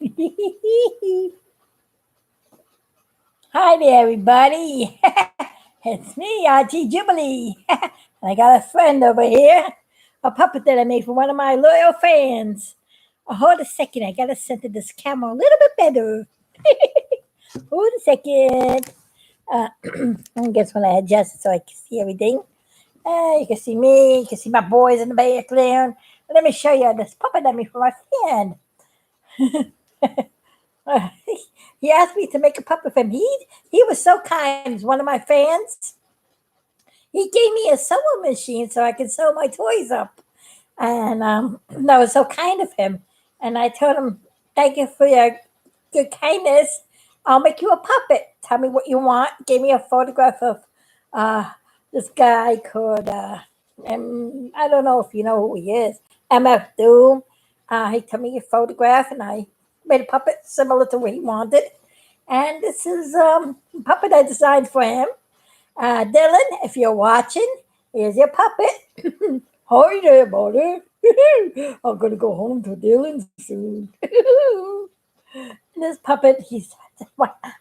Hi there, everybody. It's me, Auntie Jubilee. I got a friend over here, a puppet that I made for one of my loyal fans. Hold a second, I gotta center this camera a little bit better. Hold a second. I guess when I adjust it so I can see everything. You can see me, you can see my boys in the background. Let me show you this puppet I made for my friend. Uh, he asked me to make a puppet for him. He was so kind. He's one of my fans. He gave me a sewing machine so I could sew my toys up, and that was so kind of him. And I told him, "Thank you for your good kindness. I'll make you a puppet. Tell me what you want." Gave me a photograph of uh, this guy called I don't know if you know who he is, MF Doom. He took me a photograph, and I made a puppet similar to what he wanted. And this is a puppet I designed for him. Dylan, if you're watching, here's your puppet. Hi there, buddy. I'm gonna go home to Dylan soon. This puppet,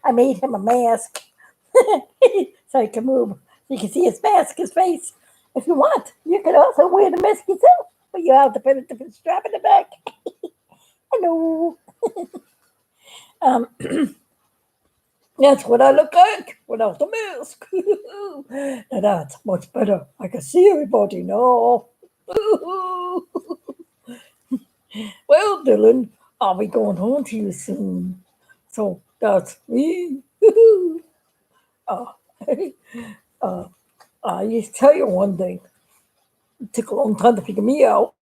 I made him a mask so he can move. So you can see his mask, his face. If you want, you can also wear the mask yourself, but you have to put a different strap in the back. Hello. Um, That's what I look like without the mask. Now that's much better. I can see everybody now. Well, Dylan, I'll be going home to you soon. So that's me. uh, uh, I just tell you one thing. It took a long time to figure me out,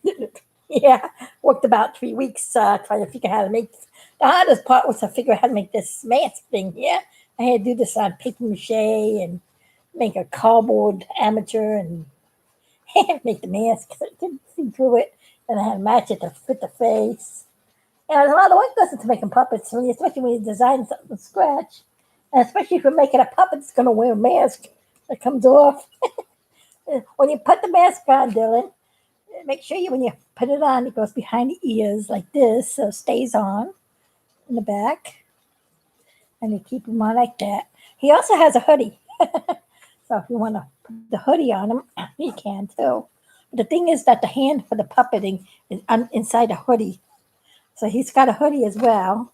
didn't it? Yeah, worked about 3 weeks trying to figure out how to make. The hardest part was to figure out how to make this mask thing here. I had to do this on paper mache and make a cardboard amateur and make the mask because I couldn't see through it. And I had to match it to fit the face. And there's a lot of work goes into making puppets, especially when you design something from scratch. And especially if you're making a puppet that's going to wear a mask that comes off. When you put the mask on, Dylan, make sure when you put it on, it goes behind the ears like this, so it stays on in the back. And you keep him on like that. He also has a hoodie. So if you want to put the hoodie on him, you can too. But the thing is that the hand for the puppeting is inside the hoodie. So he's got a hoodie as well.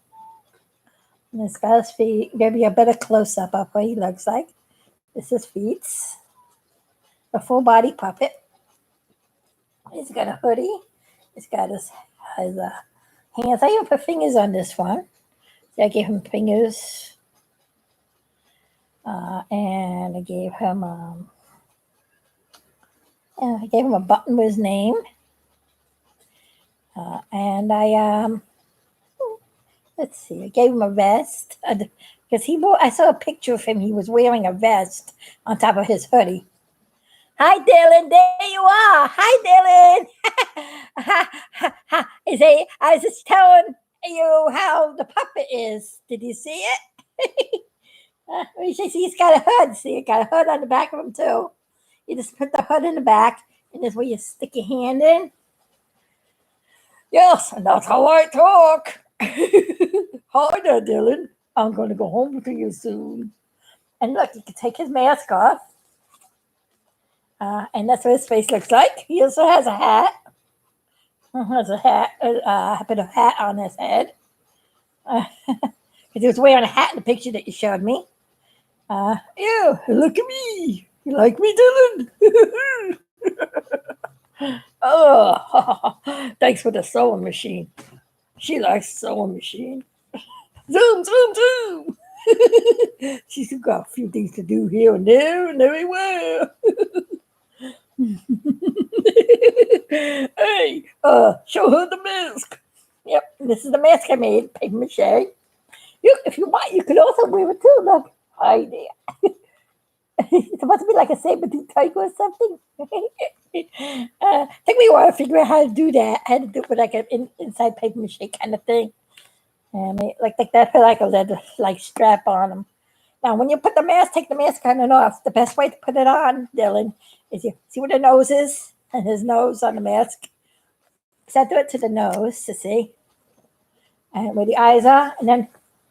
And he's got his feet. Maybe a better close up of what he looks like. This is feet. A full body puppet. He's got a hoodie. He's got his hands. I even put fingers on this one. So I gave him fingers. And I gave him a button with his name. And let's see, I gave him a vest because I saw a picture of him. He was wearing a vest on top of his hoodie. Hi, Dylan. There you are. Hi, Dylan. I was just telling you how the puppet is. Did you see it? He's got a hood. See, it got a hood on the back of him too. You just put the hood in the back, and this is where you stick your hand in. Yes, and that's how I talk. Hi there, Dylan. I'm going to go home to you soon. And look, you can take his mask off. And that's what his face looks like. He also has a hat. Has a hat, put a hat on his head. Because he was wearing a hat in the picture that you showed me. Yeah, look at me. You like me, Dylan? Oh, thanks for the sewing machine. She likes sewing machine. Zoom, zoom, zoom. She's got a few things to do here and there and everywhere. Hey, show her the mask. Yep, this is the mask I made, paper mache. If you want, you could also wear it too. Look, hi there. It's supposed to be like a saber-tooth tiger or something. Took me a while to figure out how to do that. I had to do it with like an inside paper mache kind of thing. And like that, I feel like I like strap on them. Now, when you put the mask, take the mask on and off. The best way to put it on, Dylan, is you see where the nose is and his nose on the mask. So I do it to the nose to see. and where the eyes are, and then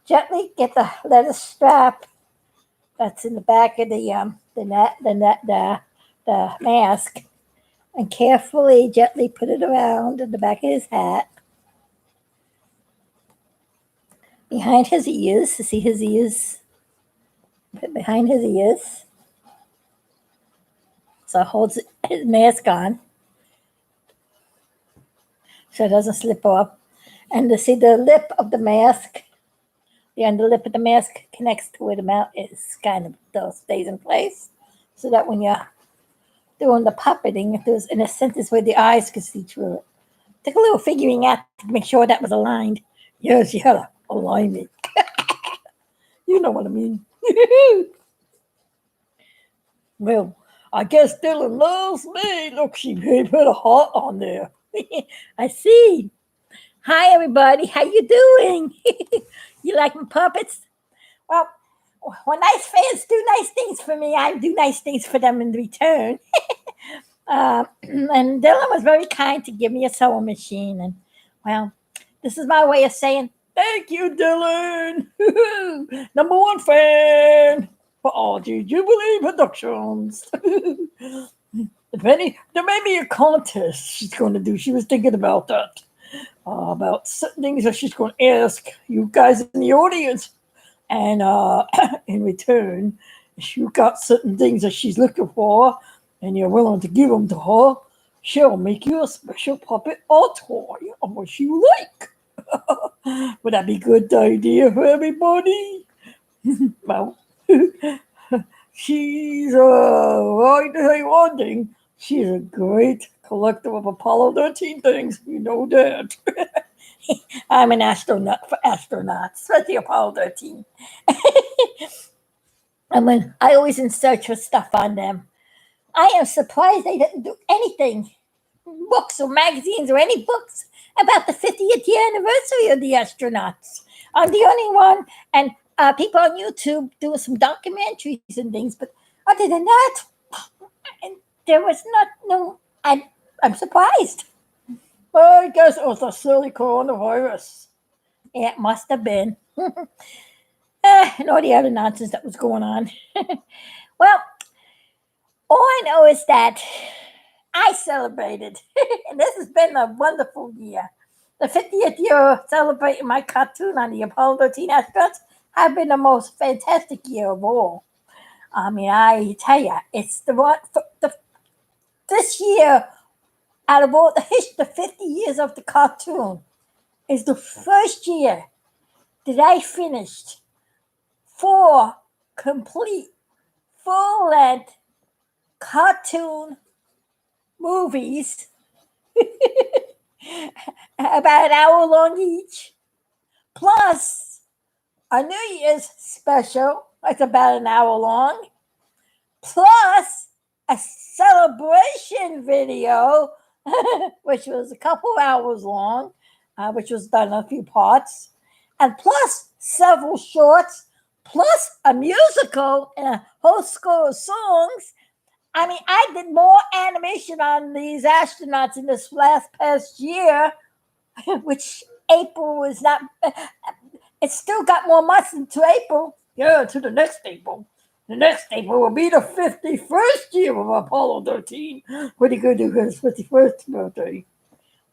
gently get the leather strap that's in the back of the mask, and carefully, gently put it around in the back of his hat, behind his ears. To see his ears, put behind his ears, so it holds his mask on, so it doesn't slip off. And to see the lip of the mask, the under lip of the mask connects to where the mouth is, kind of still stays in place, so that when you're doing the puppeting, if there's in a sentence where the eyes could see through it. Took a little figuring out to make sure that was aligned. Yes, you had to align it. You know what I mean. Well, I guess Dylan loves me. Look, she put a heart on there. I see. Hi, everybody. How you doing? You like my puppets? Well, when nice fans do nice things for me, I do nice things for them in return. And Dylan was very kind to give me a sewing machine. And, well, this is my way of saying, thank you, Dylan. Number one fan for all Jubilee Productions. There may be a contest she's going to do. She was thinking about that. About certain things that she's going to ask you guys in the audience. And in return, if you got certain things that she's looking for and you're willing to give them to her, she'll make you a special puppet or toy of what you like. Would that be a good idea for everybody? Well, she's, I tell you one thing, she's a great collector of Apollo 13 things. You know that. I'm an astronaut for astronauts, especially Apollo 13. I always in search for stuff on them. I am surprised they didn't do anything, books or magazines or any books about the 50th year anniversary of the astronauts. I'm the only one, and people on YouTube doing some documentaries and things. But other than that, there was no. I'm surprised. I guess it was the silly coronavirus. It must have been. And all the other nonsense that was going on. Well, all I know is that I celebrated, and this has been a wonderful year. The 50th year celebrating my cartoon on the Apollo 13 astronauts have been the most fantastic year of all. I mean, I tell you, it's the one this year out of all the 50 years of the cartoon is the first year that I finished 4 complete full-length cartoon movies about an hour long each, plus a New Year's special that's about an hour long, plus a celebration video, which was a couple hours long, which was done in a few parts, and plus several shorts, plus a musical and a whole score of songs. I mean, I did more animation on these astronauts in this past year, which April was not. It still got more months into April. Yeah, to the next April. The next April will be the 51st year of Apollo 13. What are you going to do for his 51st birthday?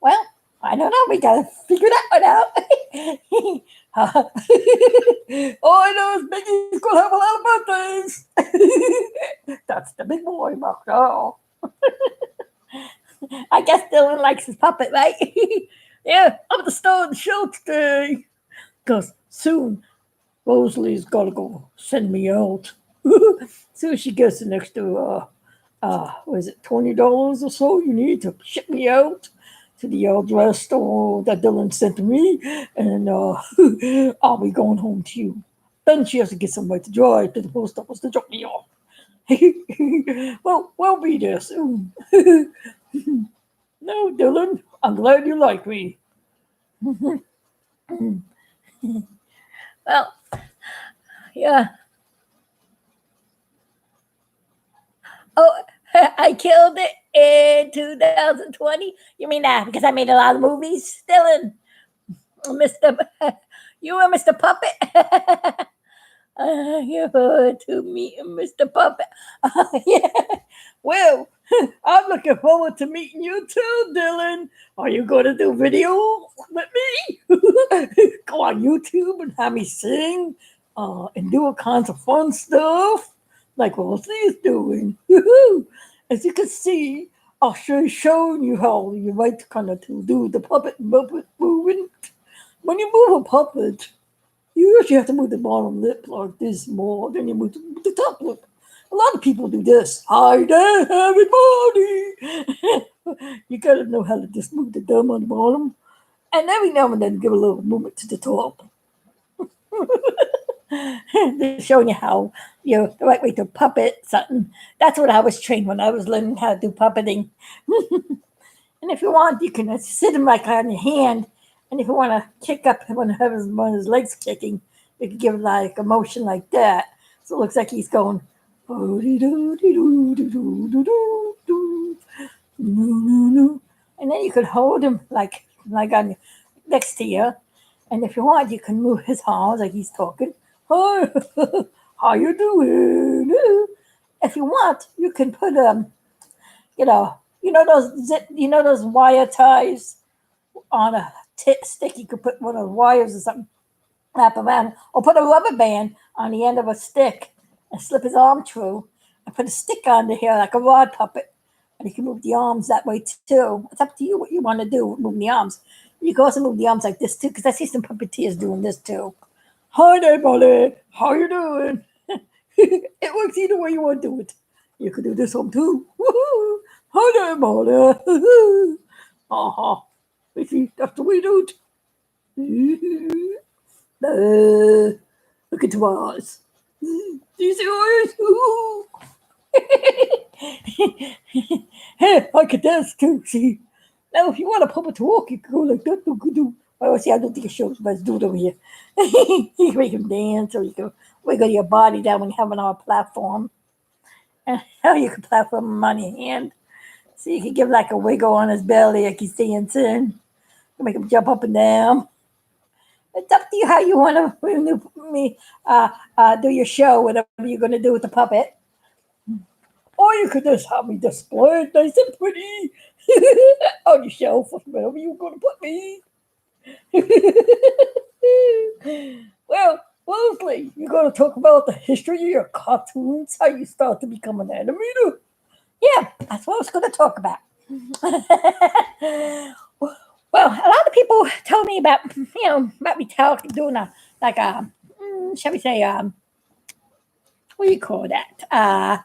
Well, I don't know. We got to figure that one out. All I know is Biggie's going to have a lot of birthdays. That's the big boy, Mark. Oh. I guess Dylan likes his puppet, right? Yeah, I'm going to start the show today. Because soon Rosalie's got to go send me out. Soon she gets an extra, was it $20 or so you need to ship me out to the address store that Dylan sent to me, and I'll be going home to you. Then she has to get somebody to drive to the post office to drop me off. Well, we'll be there soon. No, Dylan, I'm glad you like me. Well, yeah. Oh, I killed it in 2020. You mean that because I made a lot of movies, Dylan? Mr. You and Mr. Puppet. You're to meet Mr. Puppet. Yeah. Well, I'm looking forward to meeting you too, Dylan. Are you going to do videos with me? Go on YouTube and have me sing and do all kinds of fun stuff like Rosie's doing. As you can see, I'll showing you how you might kind of to do the puppet moving. When you move a puppet, you usually have to move the bottom lip like this more than you move the top lip. A lot of people do this. Hi there, everybody. You gotta know how to just move the thumb on the bottom, and every now and then give a little movement to the top. They're showing you how the right way to puppet something. That's what I was trained when I was learning how to do puppeting. And if you want, you can sit him like on your hand. And if you want to kick up one of his legs kicking, you can give like a motion like that. So it looks like he's going. And then you could hold him like on next to you. And if you want, you can move his arms like he's talking. Hi, how you doing? If you want, you can put those wire ties on a stick. You could put one of the wires or something, wrap around, or put a rubber band on the end of a stick and slip his arm through, and put a stick under here like a rod puppet. And you can move the arms that way too. It's up to you what you want to do, move the arms. You can also move the arms like this too, because I see some puppeteers doing this too. Hi there, buddy. How you doing? It works either way you want to do it. You could do this one too. Woohoo! Hi there, buddy. Uh-huh. You see, that's the way you do it. Look into my eyes. Do you see eyes? Hey, I could dance too, see? Now, if you want a puppet to walk, you can go like that. Well, see, I don't think it shows, but let's do it over here. You can make him dance, or you can wiggle your body down when you have him on a platform. And how you can platform him on your hand. So you can give like a wiggle on his belly like he's dancing. You make him jump up and down. It's up to you how you want to do your show, whatever you're going to do with the puppet. Or you could just have me display it nice and pretty on your shelf, wherever you're going to put me. Well, Leslie, you're going to talk about the history of your cartoons, how you start to become an animator. Yeah, that's what I was going to talk about. Well, a lot of people told me about me doing shall we say, what do you call that? A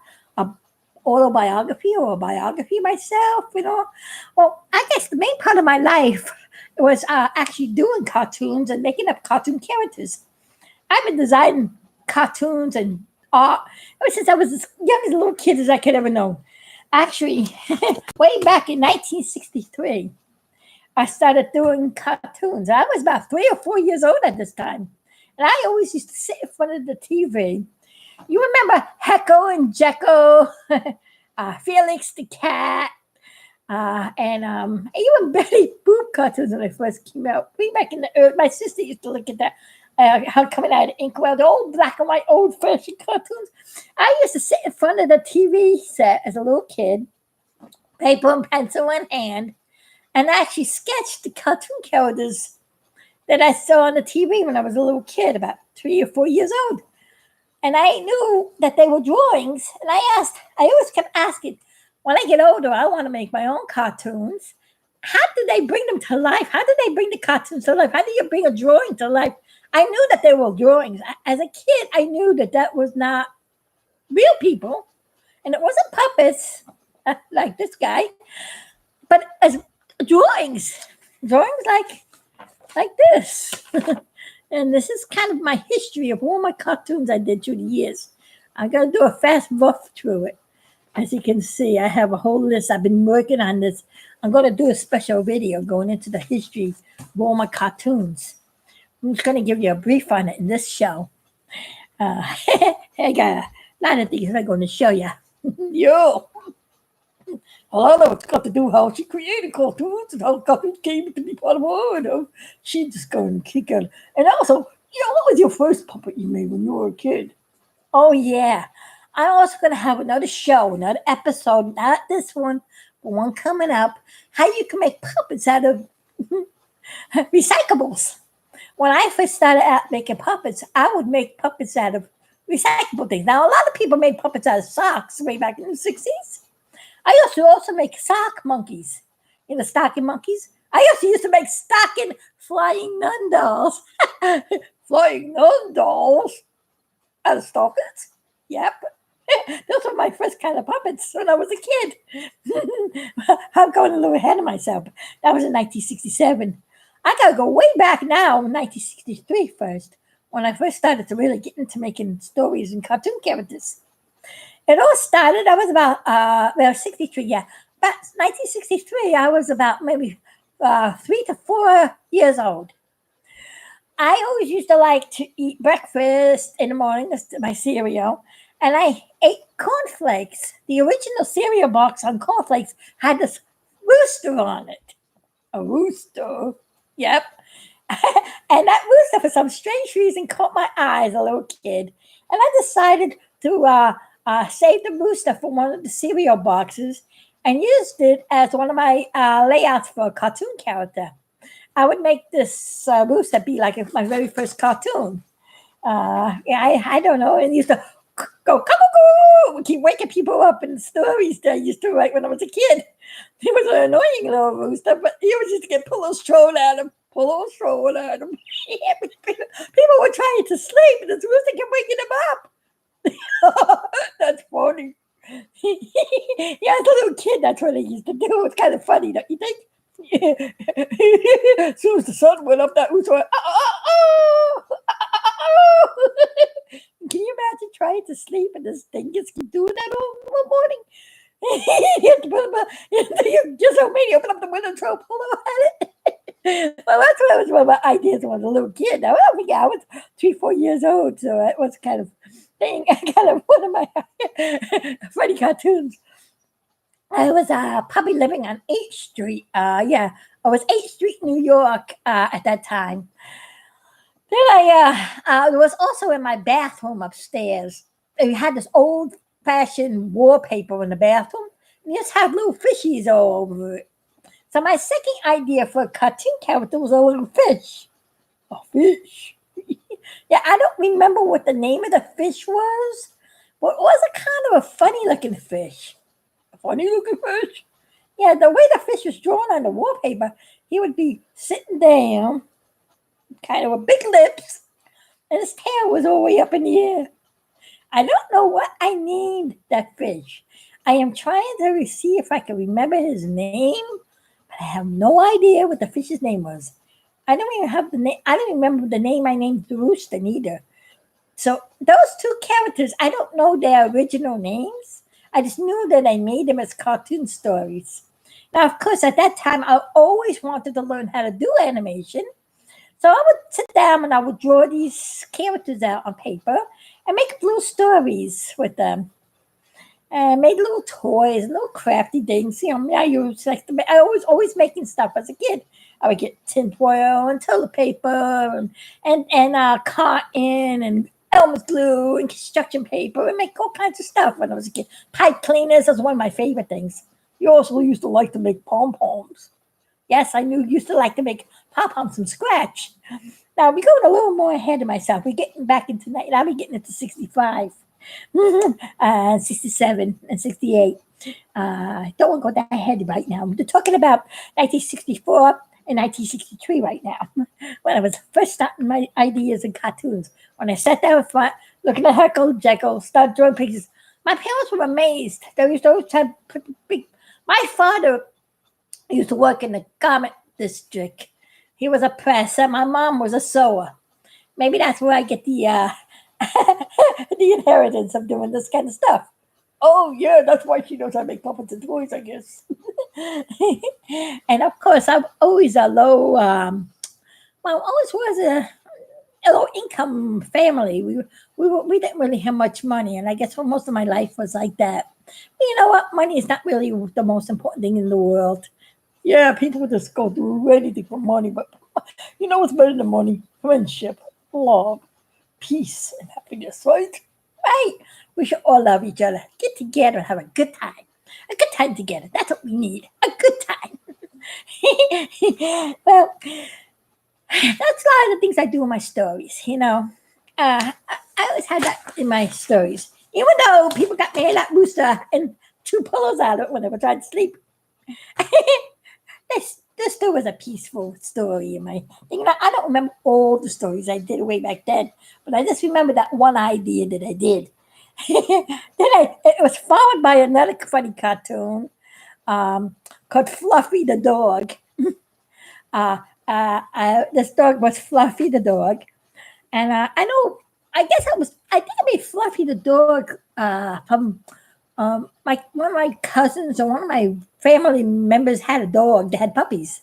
autobiography or a biography myself, Well, I guess the main part of my life was actually doing cartoons and making up cartoon characters. I've been designing cartoons and art ever since I was as young as a little kid as I could ever know. Actually, way back in 1963, I started doing cartoons. I was about 3 or 4 years old at this time. And I always used to sit in front of the TV. You remember Hecko and Jekyll, Felix the Cat, and even Betty Boop cartoons when I first came out. Way back in the early, my sister used to look at that, how coming out of Inkwell, the old black and white old-fashioned cartoons. I used to sit in front of the TV set as a little kid, paper and pencil in hand, and I actually sketched the cartoon characters that I saw on the TV when I was a little kid, about 3 or 4 years old. And I knew that they were drawings. And I always kept asking, when I get older, I want to make my own cartoons. How do they bring them to life? How do they bring the cartoons to life? How do you bring a drawing to life? I knew that they were drawings. As a kid, I knew that was not real people. And it wasn't puppets like this guy. But as drawings like this. And this is kind of my history of all my cartoons I did through the years. I'm going to do a fast rough through it. As you can see, I have a whole list. I've been working on this. I'm going to do a special video going into the history of all my cartoons. I'm just going to give you a brief on it in this show. I got a lot of things I'm going to show you. Yo! A lot of it's got to do how she created cartoons and how cartoons came to be part of her. She just going to kick it. And also, what was your first puppet you made when you were a kid? Oh yeah, I'm also gonna have another show, another episode, not this one, but one coming up. How you can make puppets out of recyclables. When I first started out making puppets, I would make puppets out of recyclable things. Now, a lot of people made puppets out of socks way back in the 60s. I used to also make sock monkeys, stocking monkeys. I also used to make stocking flying nun dolls. Flying nun dolls out of stockings? Yep. Those were my first kind of puppets when I was a kid. I'm going a little ahead of myself. That was in 1967. I gotta go way back now, 1963 first, when I first started to really get into making stories and cartoon characters. It all started, I was about, 63, yeah. About 1963, I was about maybe 3 to 4 years old. I always used to like to eat breakfast in the morning, that's my cereal, and I ate cornflakes. The original cereal box on cornflakes had this rooster on it. A rooster? Yep. And that rooster, for some strange reason, caught my eye as a little kid. And I decided to save the rooster for one of the cereal boxes and used it as one of my layouts for a cartoon character. I would make this rooster be like my very first cartoon. Yeah, I don't know. And used to go, come, keep waking people up in the stories that I used to write when I was a kid. He was an annoying little rooster, but he was just to get pillows thrown at him. Pillows thrown at him. People were trying to sleep, and this rooster kept waking them up. That's funny. Yeah, as a little kid, that's what I used to do. It's kind of funny, don't you think? As soon as the sun went up, that rooster went, Can you imagine trying to sleep and this thing just keep doing that all morning? You just so many open up the window and throw a pillow at it. Well, that's what was one of my ideas when I was a little kid. Now, I think I was 3, 4 years old, so that was kind of thing. Kind of one of my funny cartoons. I was probably living on 8th Street. Yeah, I was 8th Street, New York at that time. Then I was also in my bathroom upstairs. We had this old fashioned wallpaper in the bathroom. And just had little fishies all over it. So my second idea for a cartoon character was a little fish. A fish. Yeah, I don't remember what the name of the fish was, but it was a kind of a funny looking fish. A funny looking fish? Yeah, the way the fish was drawn on the wallpaper, he would be sitting down, kind of with big lips, and his tail was all the way up in the air. I don't know what I named that fish. I am trying to see if I can remember his name, but I have no idea what the fish's name was. I don't even have the name. I don't remember the name I named the rooster neither. So those two characters, I don't know their original names. I just knew that I made them as cartoon stories. Now, of course, at that time, I always wanted to learn how to do animation. So I would sit down and I would draw these characters out on paper and make little stories with them. And made little toys, little crafty things. I used I was always making stuff as a kid. I would get tinfoil and toilet paper and cotton and Elmer's glue and construction paper and make all kinds of stuff when I was a kid. Pipe cleaners was one of my favorite things. You also used to like to make pom poms. Yes, I knew you used to like to make pom poms from scratch. Now we're going a little more ahead of myself. We're getting back into I'll be getting into 65. 67 and 68. Don't want to go that ahead right now. We're talking about 1964 and 1963 right now, when I was first starting my ideas in cartoons. When I sat down in front, looking at Heckle Jekyll, started drawing pictures, my parents were amazed. They used to always have big. My father used to work in the garment district. He was a presser. My mom was a sewer. Maybe that's where I get the the inheritance of doing this kind of stuff. Oh yeah, that's why she knows how to make puppets and toys, I guess. And of course, I'm always a low. Well, always was low income family. We didn't really have much money, and I guess for most of my life was like that. But you know what? Money is not really the most important thing in the world. Yeah, people just go through anything for money, but you know what's better than money? Friendship, love, peace, and happiness, right? Right. We should all love each other. Get together and have a good time. A good time together. That's what we need. A good time. Well, that's a lot of the things I do in my stories, you know. I always had that in my stories. Even though people got mad at Rooster and two pillows out of it when they were trying to sleep. This still was a peaceful story in my thing. I don't remember all the stories I did way back then, but I just remember that one idea that I did. It was followed by another funny cartoon called Fluffy the dog. Uh, this dog was Fluffy the dog, and I know. I guess I was. I think I made Fluffy the dog from my one of my cousins or one of my family members had a dog that had puppies.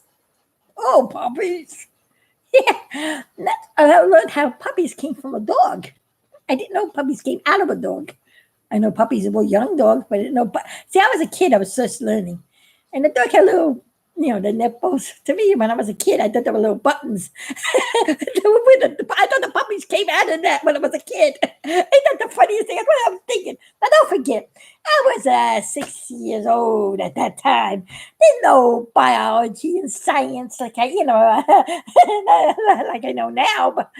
Oh, puppies! Yeah, I learned how puppies came from a dog. I didn't know puppies came out of a dog. I know puppies were young dogs, but I didn't know. See, I was a kid. I was just learning, and the dog had little, the nipples. To me, when I was a kid, I thought they were little buttons. I thought the puppies came out of that when I was a kid. Ain't that the funniest thing? That's what I was thinking. Now, don't forget, I was 6 years old at that time. Didn't know biology and science like like I know now. But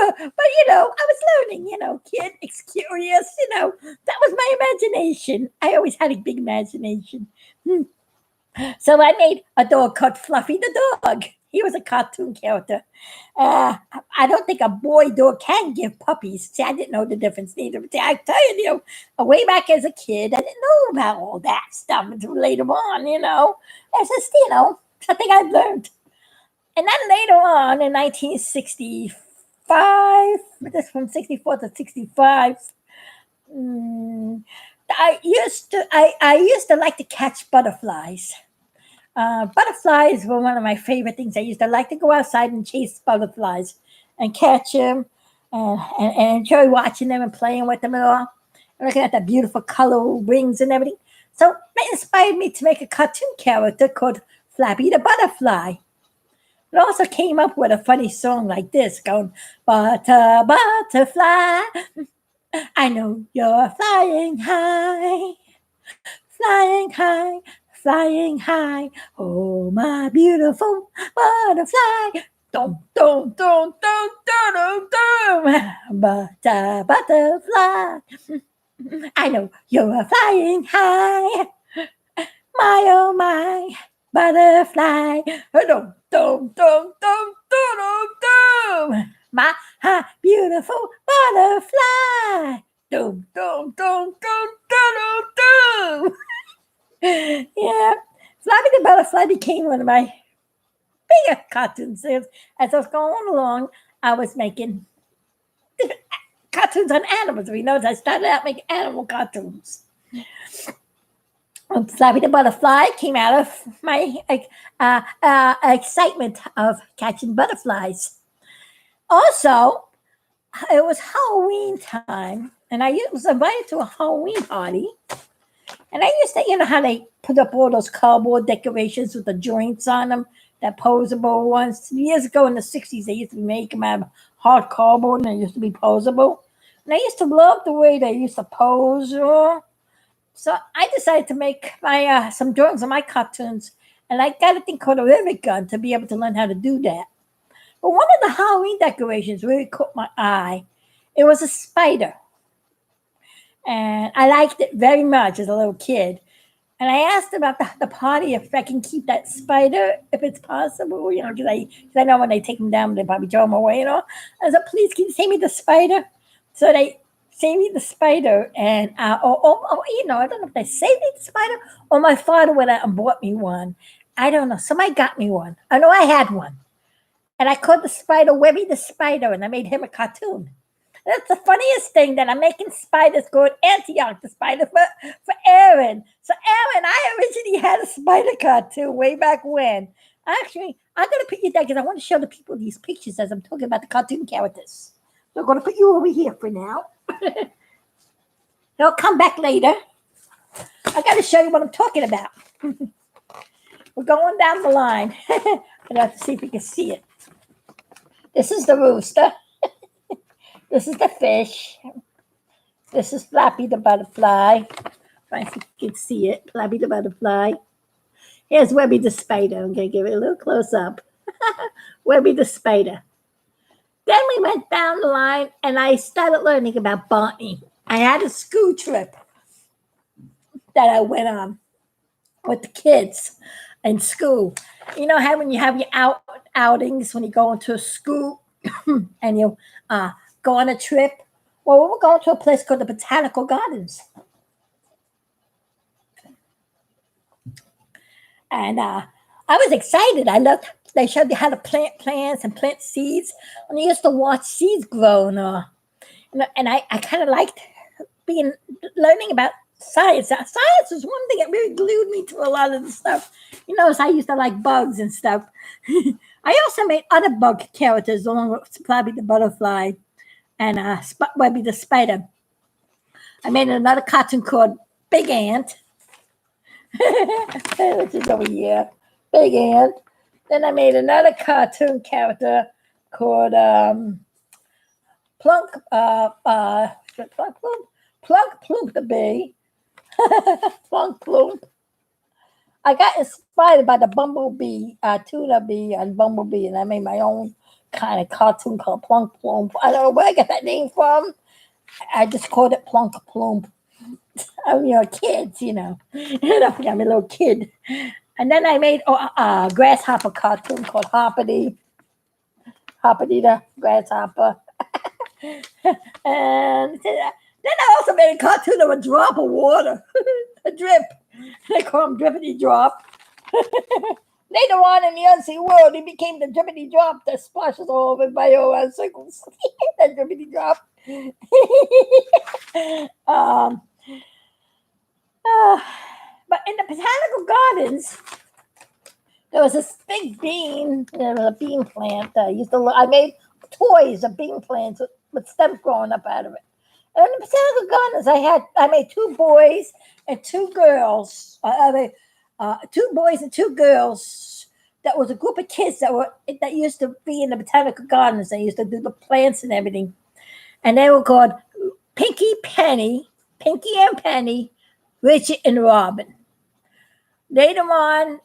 I was learning. Kid, curious. That was my imagination. I always had a big imagination. So I made a dog called Fluffy the dog. He was a cartoon character. I don't think a boy dog can give puppies. See, I didn't know the difference either. See, I tell you, way back as a kid, I didn't know about all that stuff until later on. It's just something I learned. And then later on in 1965, this from 64 to 65. I used to like to catch butterflies. Butterflies were one of my favorite things. I used to like to go outside and chase butterflies and catch them and enjoy watching them and playing with them and all. And looking at the beautiful color wings and everything. So that inspired me to make a cartoon character called Flappy the Butterfly. It also came up with a funny song like this going, butterfly, I know you're flying high, flying high. Oh, my beautiful butterfly. Dum, dum, dum, dum, dum, dum, dum. Butterfly. I know you're flying high. My, oh, my butterfly. Dum, dum, dum, dum, dum, dum. My beautiful butterfly. Dum, dum, dum, dum, dum, dum. Yeah, Flappy the Butterfly became one of my bigger cartoons. As I was going along, I was making cartoons on animals. I started out making animal cartoons. Flappy the Butterfly came out of my excitement of catching butterflies. Also, it was Halloween time, and I was invited to a Halloween party. And I used to, how they put up all those cardboard decorations with the joints on them, that posable ones. Years ago in the 60s, they used to make them out of hard cardboard and they used to be posable. And I used to love the way they used to pose. So I decided to make my some drawings of my cartoons. And I got a thing called a rivet gun to be able to learn how to do that. But one of the Halloween decorations really caught my eye. It was a spider. And I liked it very much as a little kid. And I asked about the party if I can keep that spider, if it's possible, because I know when they take them down, they probably throw them away, I said, please, can you send me the spider? So they sent me the spider, and, I don't know if they saved me the spider or my father went out and bought me one. I don't know. Somebody got me one. I know I had one. And I called the spider Webby the Spider, and I made him a cartoon. That's the funniest thing, that I'm making spiders called Antioch the spider for Aaron. So Aaron, I originally had a spider cartoon way back when. Actually, I'm going to put you there because I want to show the people these pictures as I'm talking about the cartoon characters. So I'm going to put you over here for now. They'll come back later. I got to show you what I'm talking about. We're going down the line. I have to see if you can see it. This is the rooster. This is the fish. This is Flappy the butterfly. Try if you can see it. Flappy the butterfly. Here's Webby the spider. I'm going to give it a little close up. Webby the spider. Then we went down the line and I started learning about botany. I had a school trip that I went on with the kids in school. You know how when you have your outings when you go into a school and you go on a trip? Well, we were going to a place called the Botanical Gardens. And I was excited. I loved. They showed you how to plant plants and plant seeds. And I used to watch seeds grow. And I kind of liked learning about science. Science was one thing that really glued me to a lot of the stuff. You know, I used to like bugs and stuff. I also made other bug characters along with Flappy the butterfly and Webby the spider. I made another cartoon called Big Ant. Which is over here. Big Ant. Then I made another cartoon character called Plunk Plump the bee. Plunk Plump. I got inspired by the bumblebee, tuna bee and bumblebee, and I made my own kind of cartoon called Plunk Plump. I don't know where I got that name from. I just called it Plunk Plump. I'm kids, I'm a little kid. And then I made a grasshopper cartoon called Hoppity the grasshopper. And then I also made a cartoon of a drop of water, a drip. They call him Drippity Drop. Later on in the unseen world, he became the Drippity Drop that splashes all over my own circles. That Drippity Drop. But in the botanical gardens, there was this big bean. There was a bean plant. I made toys of bean plants with stems growing up out of it. And in the botanical gardens, I made 2 boys and 2 girls. Two boys and 2 girls. That was a group of kids that used to be in the botanical gardens. They used to do the plants and everything. And they were called Pinky and Penny, Richard and Robin. Later on,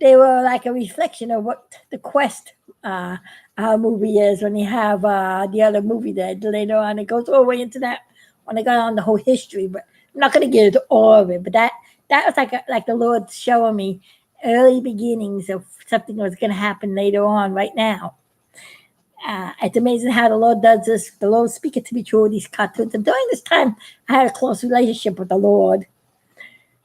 they were like a reflection of what the Quest movie is when you have the other movie that later on. It goes all the way into that when they got on the whole history, but I'm not going to get into all of it. But that was like the Lord showing me early beginnings of something that was going to happen later on right now. It's amazing how the Lord does this. The Lord speaking to me through these cartoons. And during this time, I had a close relationship with the Lord.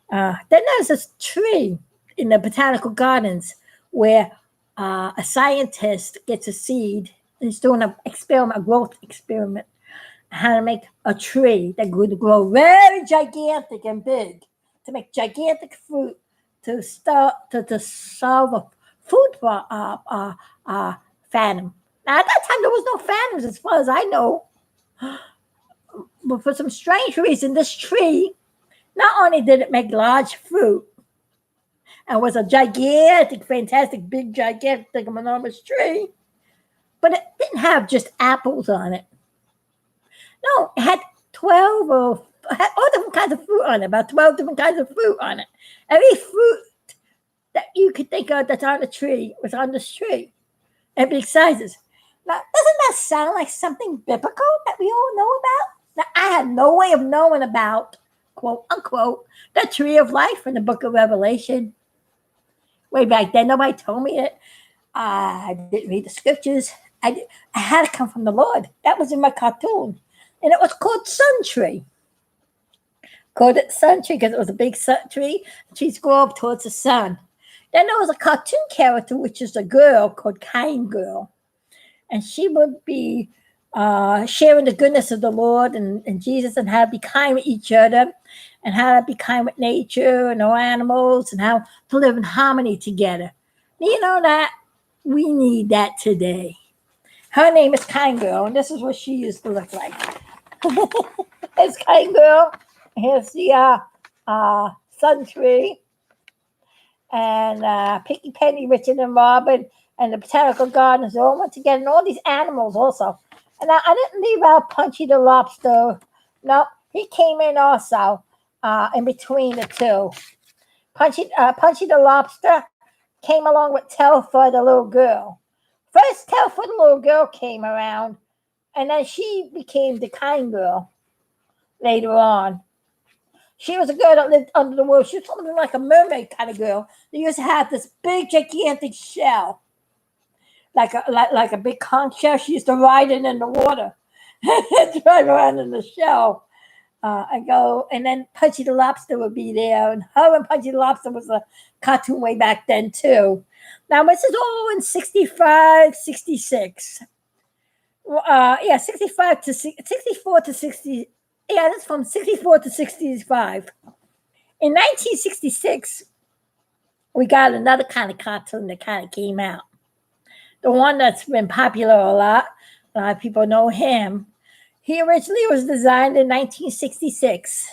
Then there's this tree in the botanical gardens where a scientist gets a seed and he's doing a growth experiment, how to make a tree that would grow very gigantic and big, to make gigantic fruit, to solve a food famine. Now, at that time, there was no famines as far as I know. But for some strange reason, this tree, not only did it make large fruit, and was a gigantic, fantastic, big, gigantic, enormous tree, but it didn't have just apples on it. No, it had all different kinds of fruit on it, about 12 different kinds of fruit on it. Every fruit that you could think of that's on the tree was on this tree, and big sizes. Now, doesn't that sound like something biblical that we all know about? Now, I had no way of knowing about, quote unquote, the tree of life in the book of Revelation. Way back then, nobody told me it. I didn't read the scriptures. I had to come from the Lord. That was in my cartoon. And it was called Sun Tree. Called it Sun Tree because it was a big sun tree. The trees grow up towards the sun. Then there was a cartoon character, which is a girl called Kind Girl. And she would be sharing the goodness of the Lord and Jesus, and how to be kind with each other, and how to be kind with nature and all animals, and how to live in harmony together. You know that we need that today. Her name is Kind Girl, and this is what she used to look like. It's Kind Girl. Here's the Sun Tree, and Picky Penny, Richard and Robin, and the Botanical Gardens. They all went together, and all these animals also. And I didn't leave out Punchy the Lobster. No, he came in also in between the two. Punchy the Lobster came along with Telfer the little girl. First, Telfer the little girl came around, and then she became the Kind Girl later on. She was a girl that lived under the water. She was something like a mermaid kind of girl. They used to have this big, gigantic shell, like a big conch shell. She used to ride it in the water, drive around in the shell. And then Punchy the Lobster would be there, and her and Punchy the Lobster was a cartoon way back then too. Now this is all in 65, 66. 65 to 64 to 60. Yeah, that's from 64 to 65. In 1966, we got another kind of cartoon that kind of came out. The one that's been popular a lot of people know him. He originally was designed in 1966.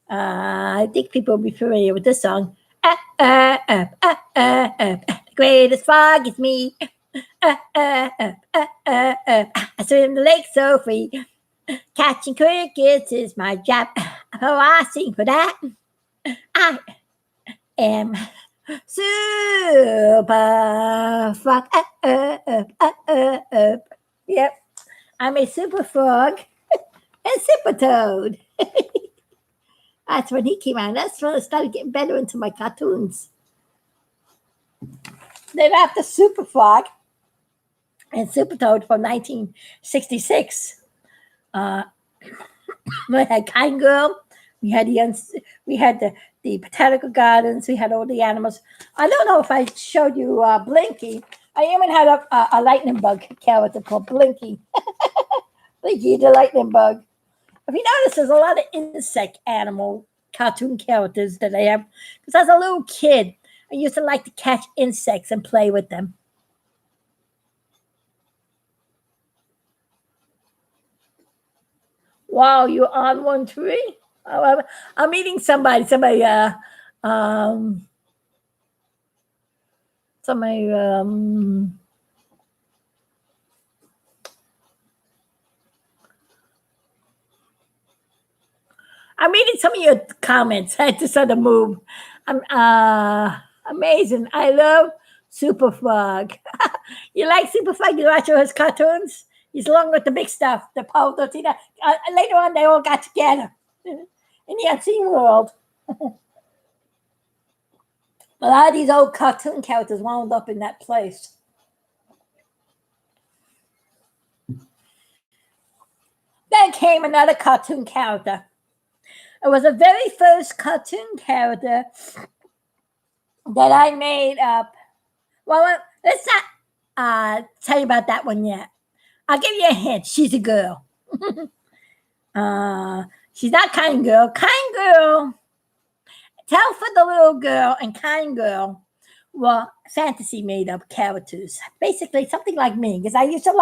I think people will be familiar with this song. The greatest frog is me. I swim the lake so free. Catching crickets is my job. Oh, I sing for that. I am super frog. Yep, I'm a super frog and super toad. That's when he came out. That's when I started getting better into my cartoons. Then after Super Frog and Super Toad from 1966, we had Kind Girl. We had the Botanical Gardens. We had all the animals. I don't know if I showed you Blinky. I even had a lightning bug character called Blinky. Blinky the lightning bug. If you notice, there's a lot of insect animal cartoon characters that I have. Because as a little kid, I used to like to catch insects and play with them. Wow, you're on one tree? Oh, I'm meeting somebody. Um, somebody, I'm reading some of your comments. I just had to move. I'm amazing. I love Super Frog. You like Super Frog? You watch all his cartoons? He's along with the big stuff, the Paul Dotina. Later on, they all got together in the unseen world. A lot of these old cartoon characters wound up in that place. Then came another cartoon character. It was the very first cartoon character that I made up. Well, let's not tell you about that one yet. I'll give you a hint. She's a girl. She's not Kind Girl. Kind Girl, Telfer the little girl, and Kind Girl were fantasy made up characters. Basically, something like me. Because I used to,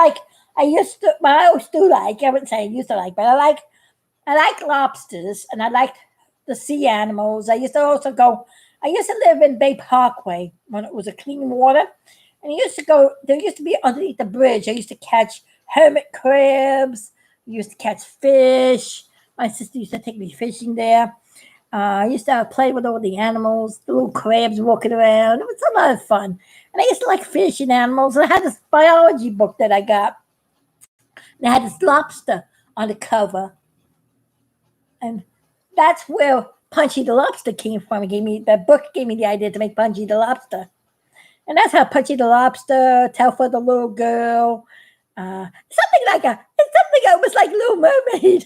well, I always do like, I wouldn't say I used to like, but I like lobsters, and I liked the sea animals. I used to live in Bay Parkway when it was a clean water. And there used to be underneath the bridge, I used to catch hermit crabs. I used to catch fish. My sister used to take me fishing there. I used to play with all the animals, the little crabs walking around. It was a lot of fun. And I used to like fish and animals. I had this biology book that I got. And I had this lobster on the cover. And that's where Punchy the Lobster came from. The book gave me the idea to make Punchy the Lobster. And that's how Punchy the Lobster, Telfer the little girl, it was like Little Mermaid.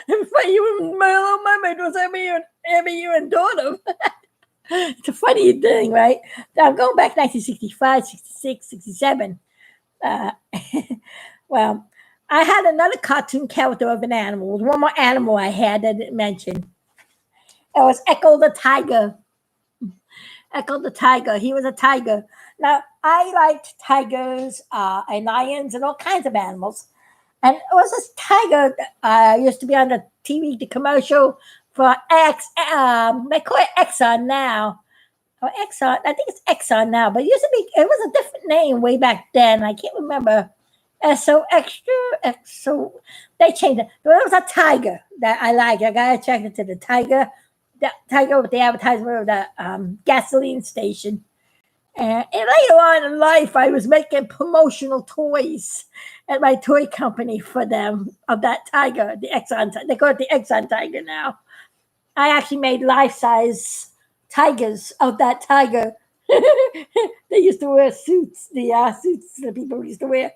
Little Mermaid was Emmy, you and Dora. It's a funny thing, right? Now I'm going back 1965, 66, 67. Well, I had another cartoon character of an animal. There was one more animal I had that I didn't mention. It was Echo the tiger. Echo the tiger. He was a tiger. Now, I liked tigers and lions and all kinds of animals. And it was this tiger that used to be on the TV, the commercial for they call it Exxon now. Or Exxon, I think it's Exxon now, but it used to be, it was a different name way back then. I can't remember. So extra, so they changed it. But it was a tiger that I liked. I got attracted to the tiger with the advertisement of the gasoline station. And later on in life, I was making promotional toys at my toy company for them of that tiger, the Exxon. They call it the Exxon tiger now. I actually made life size tigers of that tiger. They used to wear suits, the suits that people used to wear.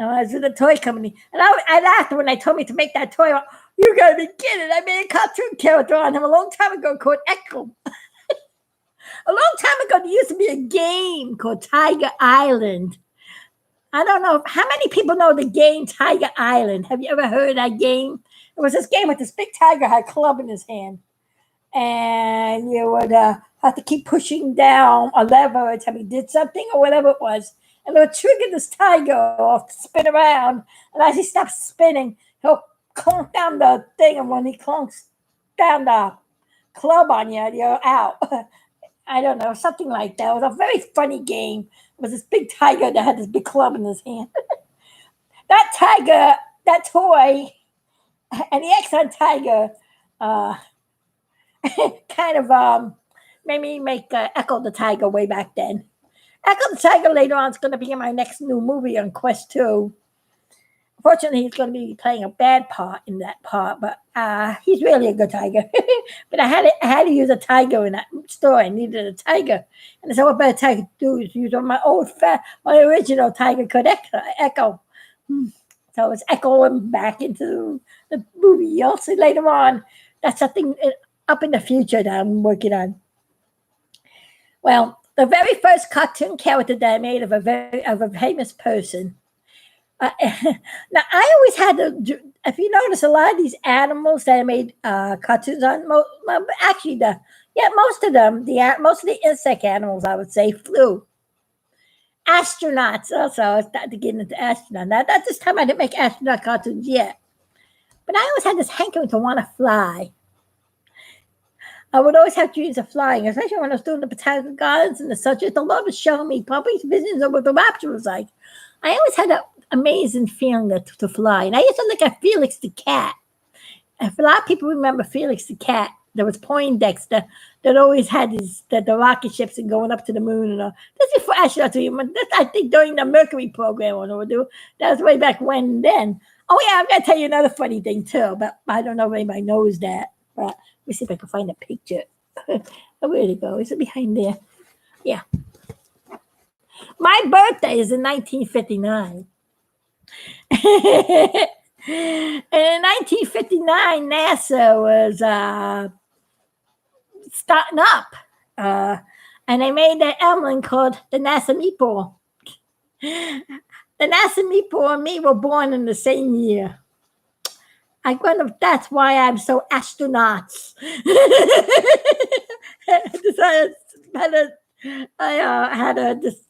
I was with a toy company, and I laughed when they told me to make that toy. You gotta be kidding! I made a cartoon character on him a long time ago called Echo. A long time ago, there used to be a game called Tiger Island. I don't know how many people know the game Tiger Island. Have you ever heard of that game? It was this game with this big tiger had a club in his hand, and you would have to keep pushing down a lever every time he did something or whatever it was, and it would trigger this tiger off to spin around. And as he stops spinning, he'll clunk down the thing, and when he clunks down the club on you, you're out. I don't know, something like that. It was a very funny game. It was this big tiger that had this big club in his hand. That tiger, that toy, and the Exxon tiger kind of made me make Echo the Tiger way back then. Echo the Tiger later on is going to be in my next new movie on Quest 2. Fortunately, he's going to be playing a bad part in that part, but he's really a good tiger. But I had to use a tiger in that story. I needed a tiger, and so what better tiger to do is use my my original tiger called Echo. So it's echoing back into the movie. You'll see later on. That's something up in the future that I'm working on. Well, the very first cartoon character that I made of a famous person. Now I always had to. If you notice, a lot of these animals that I made cartoons on, actually most of them, most of the insect animals, I would say, flew. Astronauts also. I started to get into astronaut. Now at this time I didn't make astronaut cartoons yet, but I always had this hankering to want to fly. I would always have dreams of flying, especially when I was doing the botanical gardens and the subject. The Lord was showing me probably visions of what the rapture was like. I always had that amazing feeling to fly. And I used to look at Felix the cat. And a lot of people remember Felix the cat. There was Poindexter that always had the rocket ships and going up to the moon and all. This is before astronauts. I think during the Mercury program on Overdue. That was way back when then. Oh yeah, I'm gonna tell you another funny thing too, but I don't know if anybody knows that. But let me see if I can find a picture. Where did it go? Is it behind there? Yeah. My birthday is in 1959. And in 1959, NASA was starting up. And they made an emblem called the NASA meatball. The NASA meatball and me were born in the same year. I wonder if that's why I'm so astronauts. I had to just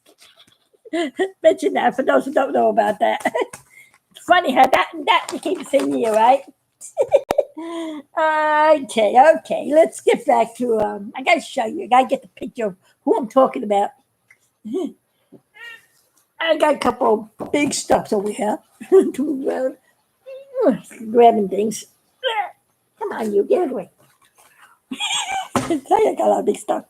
mention that for those who don't know about that. It's funny how that became the same year, right? Okay. Let's get back to I gotta show you. I gotta get the picture of who I'm talking about. I got a couple of big stuffs over here. Grabbing things. Come on, you get away. I tell you, I got a lot of big stuff.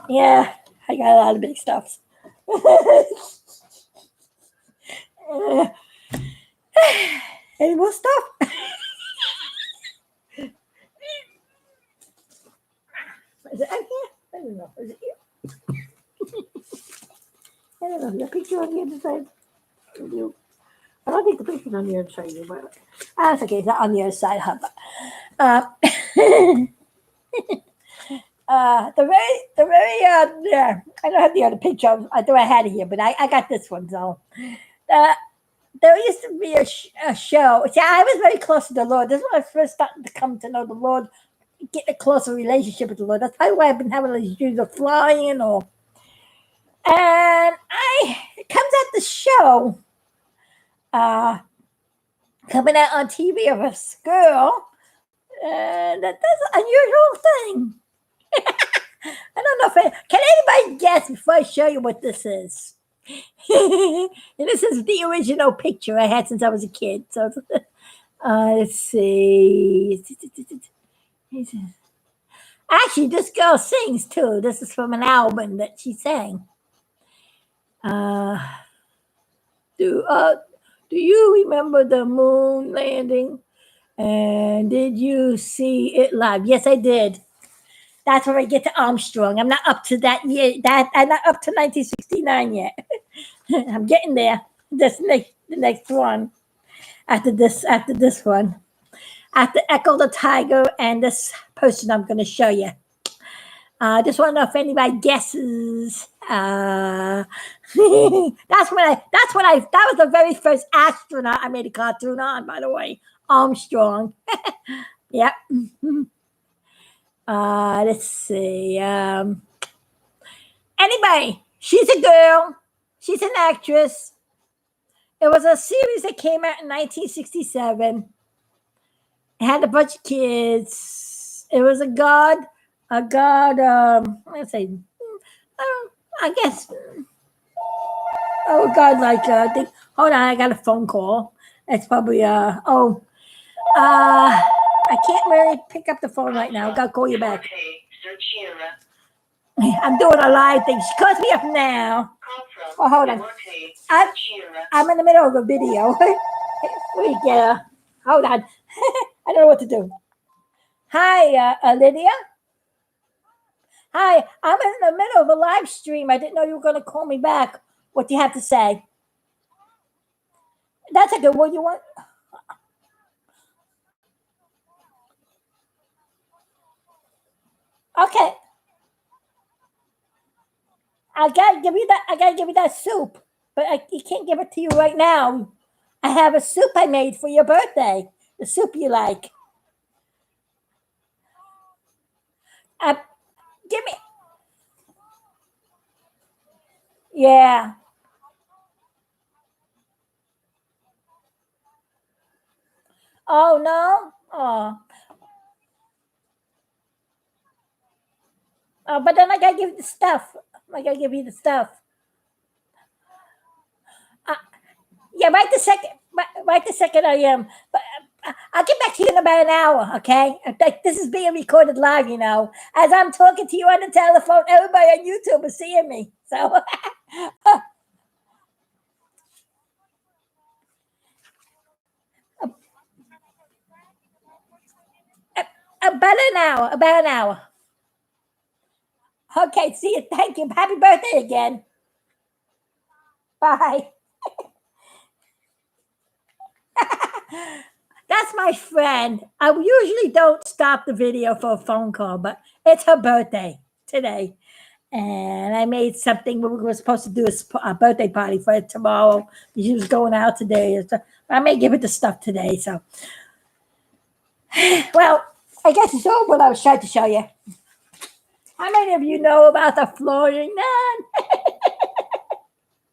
Yeah, I got a lot of big stuffs. Any more stuff? Is it out here? I don't know. Is it here? I don't know. The picture on the other side. I don't think the picture's on the other side, but that's okay. It's not on the other side. Yeah. I don't have the other picture. I thought I had it here, but I got this one. So, there used to be a show. See, I was very close to the Lord. This is when I first started to come to know the Lord get a closer relationship with the Lord. That's probably why I've been having these dreams of flying and all. And it comes at the show coming out on TV of a girl that does an unusual thing. I don't know if can anybody guess before I show you what this is? And this is the original picture I had since I was a kid. So let's see. Actually, this girl sings too. This is from an album that she sang. Do you remember the moon landing? And did you see it live? Yes, I did. That's where I get to Armstrong. I'm not up to that year. I'm not up to 1969 yet. I'm getting there. The next one. After this one. After Echo the Tiger and this person I'm going to show you. Just want to know if anybody guesses. That was the very first astronaut I made a cartoon on, by the way. Armstrong. Yep. Let's see. Anybody? She's a girl. She's an actress. It was a series that came out in 1967. It had a bunch of kids. It was a god. Let's say, I guess. Oh God, like hold on, I got a phone call. It's probably I can't really pick up the phone right now. Gotta call you back. I'm doing a live thing. She calls me up now. Oh, hold on. I'm in the middle of a video. We get hold on. I don't know what to do. Hi, Lydia. Hi, I'm in the middle of a live stream. I didn't know you were going to call me back. What do you have to say? That's a good one. You want? Okay. I gotta give you that soup, but I can't give it to you right now. I have a soup I made for your birthday. The soup you like. Give me. Yeah. Oh no. Oh, but then I gotta give you the stuff. I gotta give you the stuff. Uh, yeah, right the second. Right the second I am. But I'll get back to you in about an hour. Okay. This is being recorded live. You know, as I'm talking to you on the telephone, everybody on YouTube is seeing me. So. About an hour. About an hour. Okay. See you. Thank you. Happy birthday again. Bye. That's my friend. I usually don't stop the video for a phone call, but it's her birthday today. And I made something. We were supposed to do a birthday party for her tomorrow. She was going out today. So I may give it the stuff today. So, well, I guess it's all what I was trying to show you. How many of you know about the flying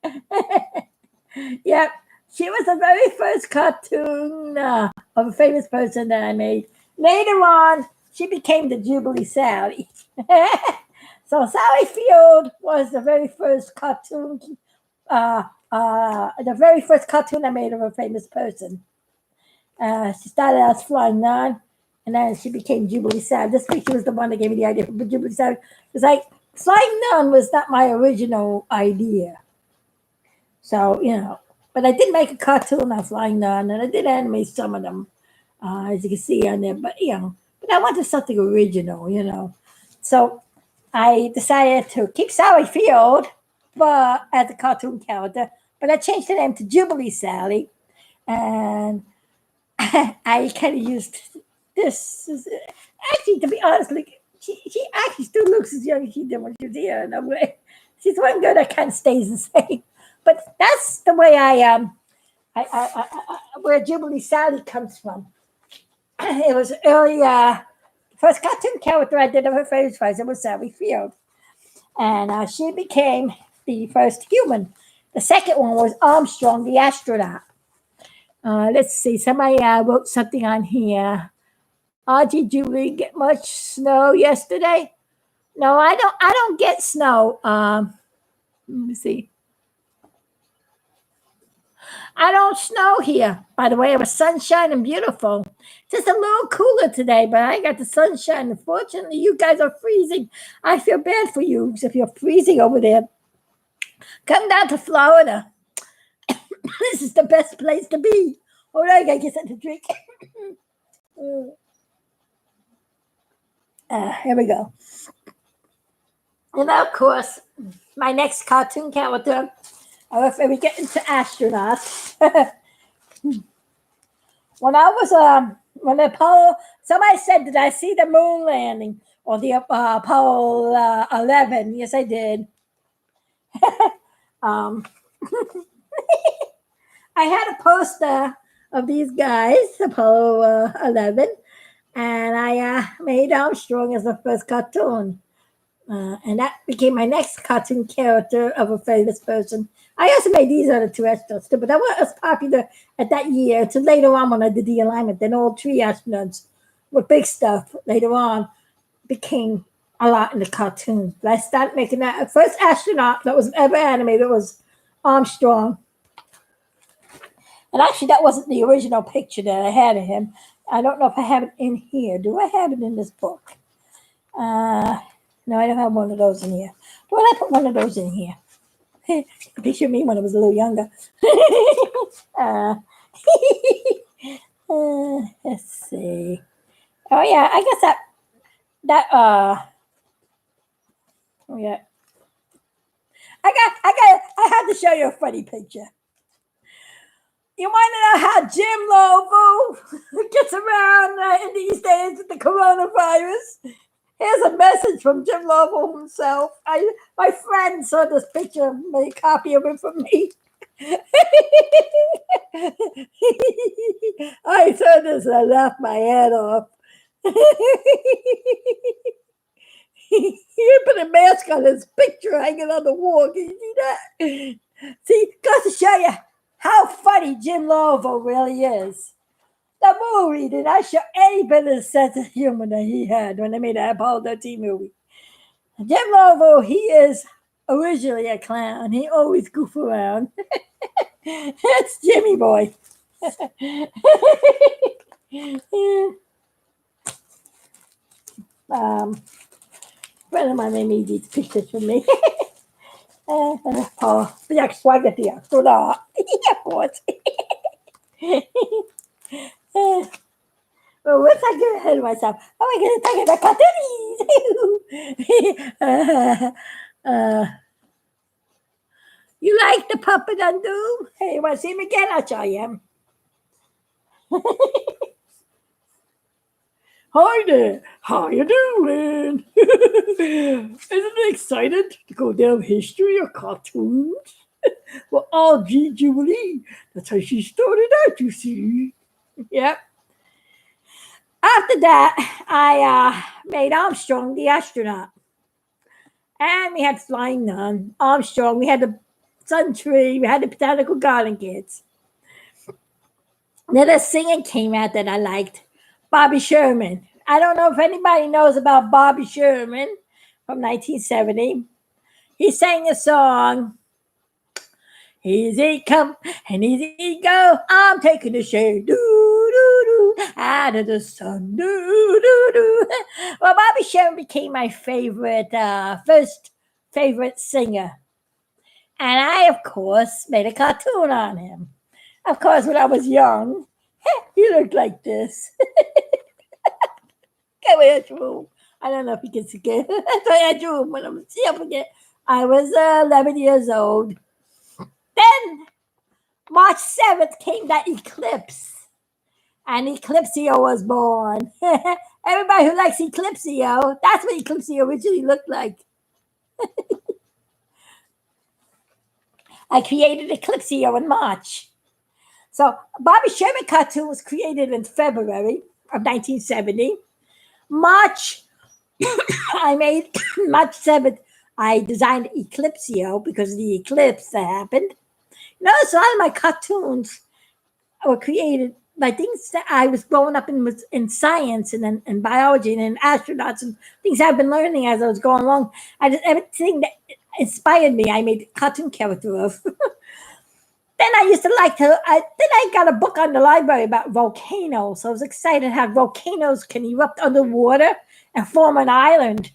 nun? Yep. She was the very first cartoon of a famous person that I made. Later on, she became the Jubilee Sally. So Sally Field was the very first cartoon, the very first cartoon I made of a famous person. She started as Flying Nun, and then she became Jubilee Sally. This picture was the one that gave me the idea for Jubilee Sally. It's like Flying Nun was not my original idea. So, you know, but I did make a cartoon of Flying Nun, and I did animate some of them, as you can see on there. But, you know, but I wanted something original, you know. So I decided to keep Sally Field as a cartoon character, but I changed the name to Jubilee Sally. And I kind of used this. Actually, to be honest, like, she actually still looks as young as she did when she was here. In a way. She's one girl that kind of stays the same. But that's the way where Jubilee Sally comes from. It was early first cartoon character I did of her favorite was Sally Field. And she became the first human. The second one was Armstrong, the astronaut. Let's see, somebody wrote something on here. Did you really get much snow yesterday? No, I don't. I don't get snow. Let me see. I don't snow here. By the way, it was sunshine and beautiful. Just a little cooler today, but I got the sunshine. Unfortunately, you guys are freezing. I feel bad for you if you're freezing over there. Come down to Florida. This is the best place to be. All right, I gotta get something to drink. Here we go. And of course, my next cartoon character, if we get into astronauts, when Apollo, somebody said, did I see the moon landing or the Apollo 11? Yes, I did. I had a poster of these guys, Apollo 11, and I made Armstrong as the first cartoon. And that became my next cartoon character of a famous person. I also made these other two astronauts too, but that was popular at that year. Until later on when I did the alignment, then all three astronauts with big stuff later on became a lot in the cartoons. But I started making that. The first astronaut that was ever animated was Armstrong. And actually, that wasn't the original picture that I had of him. I don't know if I have it in here. Do I have it in this book? No, I don't have one of those in here. Why did I put one of those in here? Picture of me when I was a little younger. Let's see. Oh yeah, I guess oh yeah. I had to show you a funny picture. You want to know how Jim Lobo gets around in these days with the coronavirus? Here's a message from Jim Lobo himself. My friend saw this picture, made a copy of it for me. I saw this and I laughed my head off. He put a mask on his picture hanging on the wall. Can you see that? See, goes to show you how funny Jim Lobo really is. The movie did not show any bit of the sense of humor that he had when they made that Apollo 13 movie. Jim Lobo, he is originally a clown. He always goof around. That's Jimmy Boy. Friend of mine made me these pictures for me. Jak spaghetti, to da. Of course. Well, once I get ahead of myself, I'm going to talk about cartoons. You like the puppet undo? Hey, you want to see him again? I'll show you. Hi there, how you doing? Isn't it excited to go down history of cartoons? Well, RG Jubilee, that's how she started out, you see. Yep. After that, I made Armstrong the astronaut. And we had Flying Nun, Armstrong, we had the Sun Tree, we had the Botanical Garden Kids. Then a singer came out that I liked, Bobby Sherman. I don't know if anybody knows about Bobby Sherman from 1970. He sang a song, Easy come and easy go, I'm taking the shade, out of the sun, Well, Bobby Sherman became my first favorite singer. And I, of course, made a cartoon on him. Of course, when I was young, he looked like this. I drew. I don't know if you can see it. That's why I drew him when I was young. I was 11 years old. Then, March 7th came that eclipse. And Eclipsio was born. Everybody who likes Eclipsio, that's what Eclipsio originally looked like. I created Eclipsio in March. So Bobby Sherman cartoon was created in February of 1970. March, I made March 7th. I designed Eclipsio because of the eclipse that happened. So a lot of my cartoons were created by things that I was growing up in science and biology and in astronauts and things I've been learning as I was going along. Everything that inspired me, I made a cartoon character of. Then I used to like to. Then I got a book on the library about volcanoes. So I was excited how volcanoes can erupt underwater and form an island.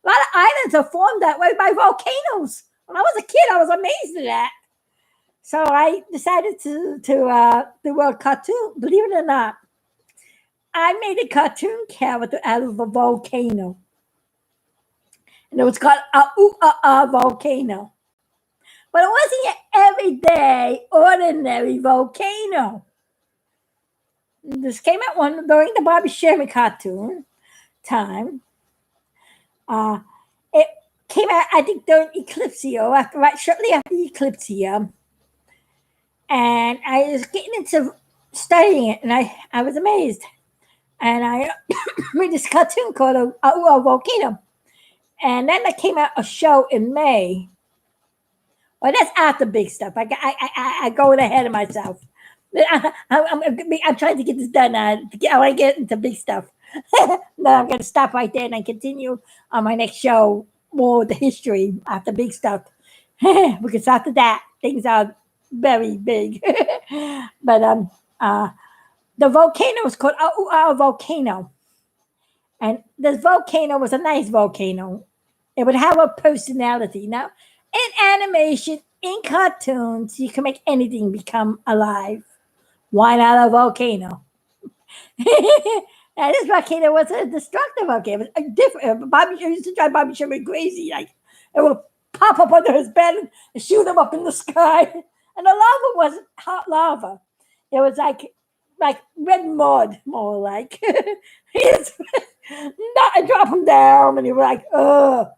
A lot of islands are formed that way by volcanoes. When I was a kid, I was amazed at that. So I decided to do a cartoon. Believe it or not, I made a cartoon character out of a volcano, and it was called Volcano. But it wasn't your everyday, ordinary volcano. This came out during the Bobby Sherman cartoon time. It came out, I think, during Eclipsio, shortly after Eclipsio. And I was getting into studying it, and I was amazed. And I made this cartoon called a Volcano. And then there came out a show in May. Well, that's after big stuff. I going ahead of myself. I'm trying to get this done. I want to get into big stuff. No, I'm going to stop right there and I continue on my next show more of the history after big stuff. Because after that, things are very big. But the volcano was called Volcano. And this volcano was a nice volcano. It would have a personality. Now, in animation, in cartoons, you can make anything become alive. Why not a volcano? And this volcano was a destructive volcano. It was different. Bobby used to drive Bobby Sherman crazy. Like it would pop up under his bed and shoot him up in the sky. And the lava wasn't hot lava. It was like red mud, more like. Not drop him down, and he was like, "Ugh."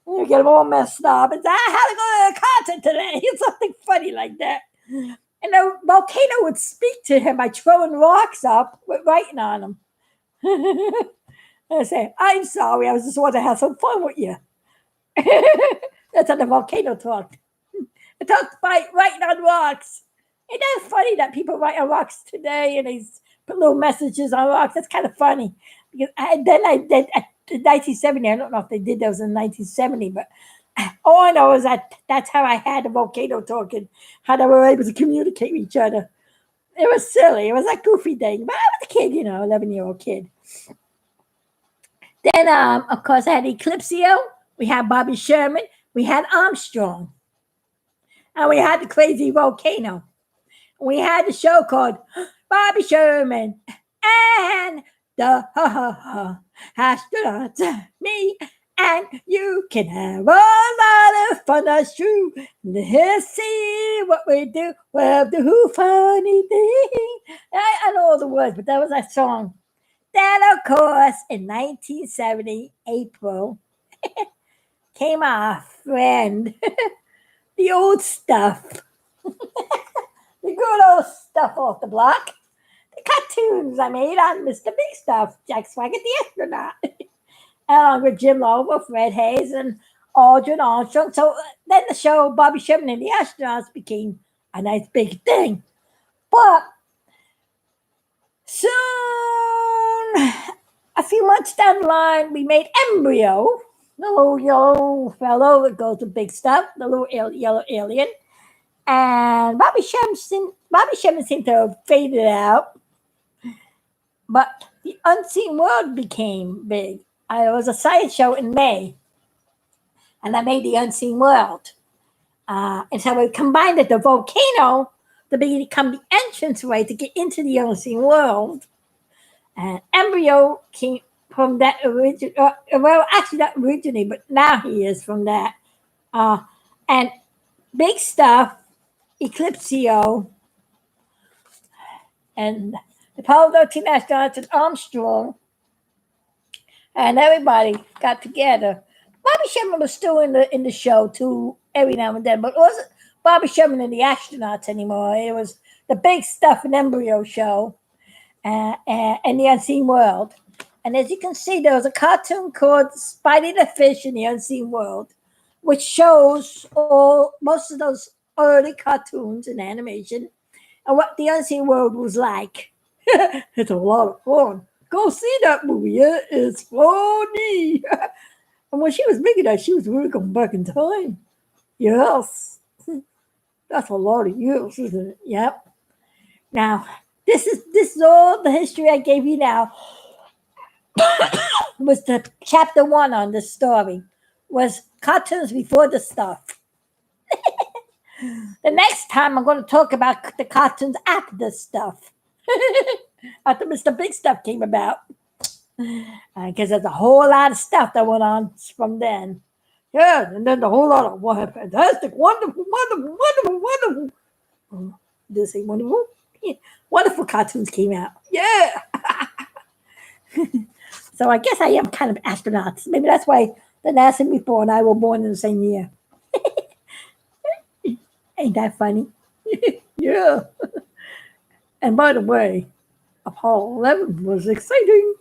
You get him all messed up. It's, I had to go to the concert today. It's something funny like that. And the volcano would speak to him by throwing rocks up with writing on them. I say, I'm sorry, I was just wanting to have some fun with you. That's how the volcano talked. It talked by writing on rocks. Isn't that funny that people write on rocks today and they put little messages on rocks? That's kind of funny. Because I did in 1970. I don't know if they did those in 1970, but all I know is that's how I had the volcano talking, how they were able to communicate with each other. It was silly. It was a goofy thing, but I was a kid, 11-year-old kid. Then, of course, I had Eclipsio. We had Bobby Sherman. We had Armstrong. And we had the crazy volcano. We had the show called Bobby Sherman and the astronauts. Me and you can have a lot of fun, that's true. Let's see what we do. Well, do funny thing. I know all the words, but that was that song. Then, of course, in 1970, April, came our friend, the old stuff. The good old stuff off the block. The cartoons I made on Mr. Big Stuff, Jack Swigert the astronaut. Along with Jim Lovell, Fred Hayes, and Aldrin Armstrong. So then the show Bobby Sherman and the Astronauts became a nice big thing. But soon, a few months down the line, we made Embryo, the little yellow fellow that goes to Big Stuff, the little yellow alien. And Bobby Sherman seemed to have faded out. But the Unseen World became big. It was a science show in May, and I made the Unseen World. And so we combined it, the volcano, to become the entranceway to get into the Unseen World. And Embryo came from that original, well, actually not originally, but now he is from that. And Big Stuff, Eclipsio, and the Apollo 13 astronauts and Armstrong, and everybody got together. Bobby Sherman was still in the show too, every now and then, but it wasn't Bobby Sherman and the astronauts anymore. It was the Big Stuff and Embryo show, and the Unseen World. And as you can see, there was a cartoon called Spidey the Fish in the Unseen World, which shows most of those early cartoons and animation and what the Unseen World was like. It's a lot of fun. Go see that movie. It's funny. And when she was making that, she was really going back in time. Yes. That's a lot of years, isn't it? Yep. Now, this is all the history I gave you now. Was the chapter one on the story. Was cartoons before the stuff. The next time I'm going to talk about the cartoons after the stuff. After Mr. Big Stuff came about. Because there's a whole lot of stuff that went on from then. Yeah, and then the whole lot of what fantastic, wonderful, wonderful, wonderful, wonderful. Oh, did I say wonderful? Yeah, wonderful cartoons came out. Yeah. So I guess I am kind of astronauts. Maybe that's why the NASA before and I were born in the same year. Ain't that funny? Yeah. And by the way, Apollo 11 was exciting.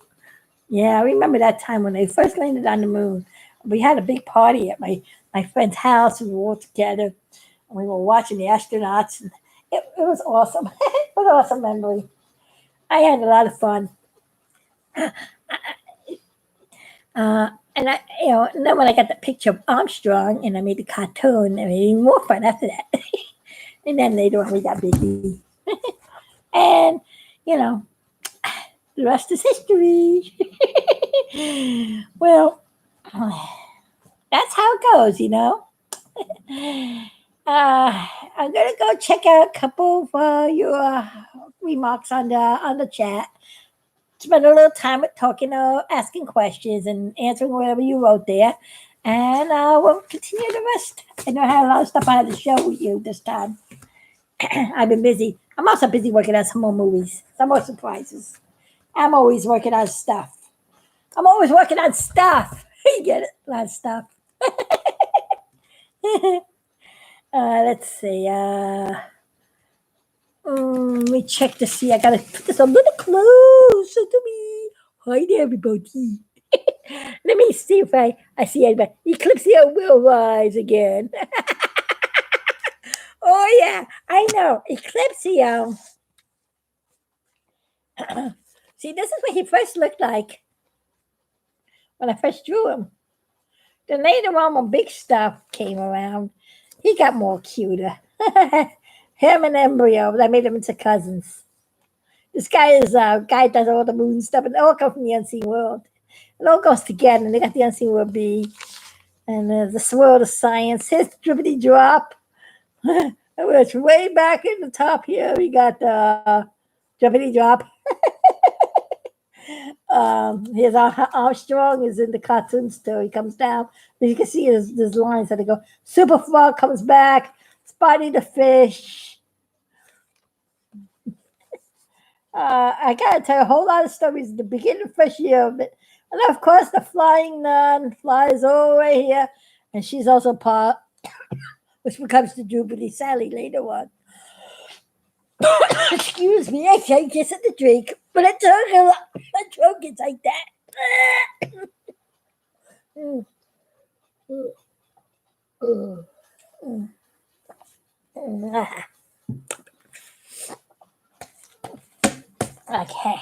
Yeah, I remember that time when they first landed on the moon. We had a big party at my friend's house. We were all together. And we were watching the astronauts. And it was awesome. It was an awesome memory. I had a lot of fun. And and then when I got the picture of Armstrong and I made the cartoon, I made even more fun after that. And then later on we got Biggie. And, the rest is history. Well, that's how it goes, I'm gonna go check out a couple of your remarks on the chat. Spend a little time talking, asking questions, and answering whatever you wrote there. And we'll continue the rest. I know I had a lot of stuff I had to share with you this time. I've been busy. I'm also busy working on some more movies, some more surprises. I'm always working on stuff. I'm always working on stuff. You get it? A lot of stuff. Let's see. Let me check to see. I gotta put this a little closer to me. Hi there, everybody. Let me see if I see anybody. Eclipsia will rise again. Oh yeah, I know. Eclipsia. See, this is what he first looked like when I first drew him. Then later on, when Big Stuff came around, he got more cuter. Him and Embryo, I made them into cousins. This guy is a guy that does all the moon stuff, and they all come from the unseen world. It all goes together, and they got the unseen world B, and the world of science. Here's the drippity drop. It's way back in the top here. We got the drippity drop. Here's Armstrong is in the cartoon still. He comes down. You can see there's lines that go. Super Frog comes back. Spotty the Fish. I gotta tell you a whole lot of stories at the beginning of the first year of it. And of course, the Flying Nun flies over here. And she's also part, which becomes the Jubilee Sally later on. Excuse me, I can't kiss at the drink, but I told you my throat gets like that. Okay.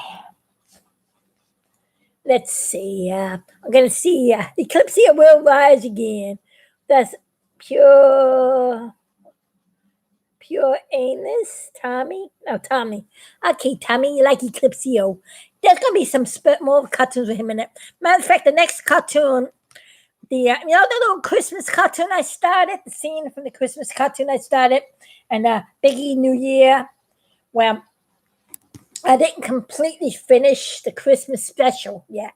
Let's see. I'm gonna see Eclipsia will rise again. That's pure anus, Tommy. No, Tommy. Okay, Tommy, you like Eclipsio. There's gonna be some more cartoons with him in it. Matter of fact, the next cartoon, the little Christmas cartoon I started, the scene from the Christmas cartoon I started, and Biggie New Year. Well, I didn't completely finish the Christmas special yet,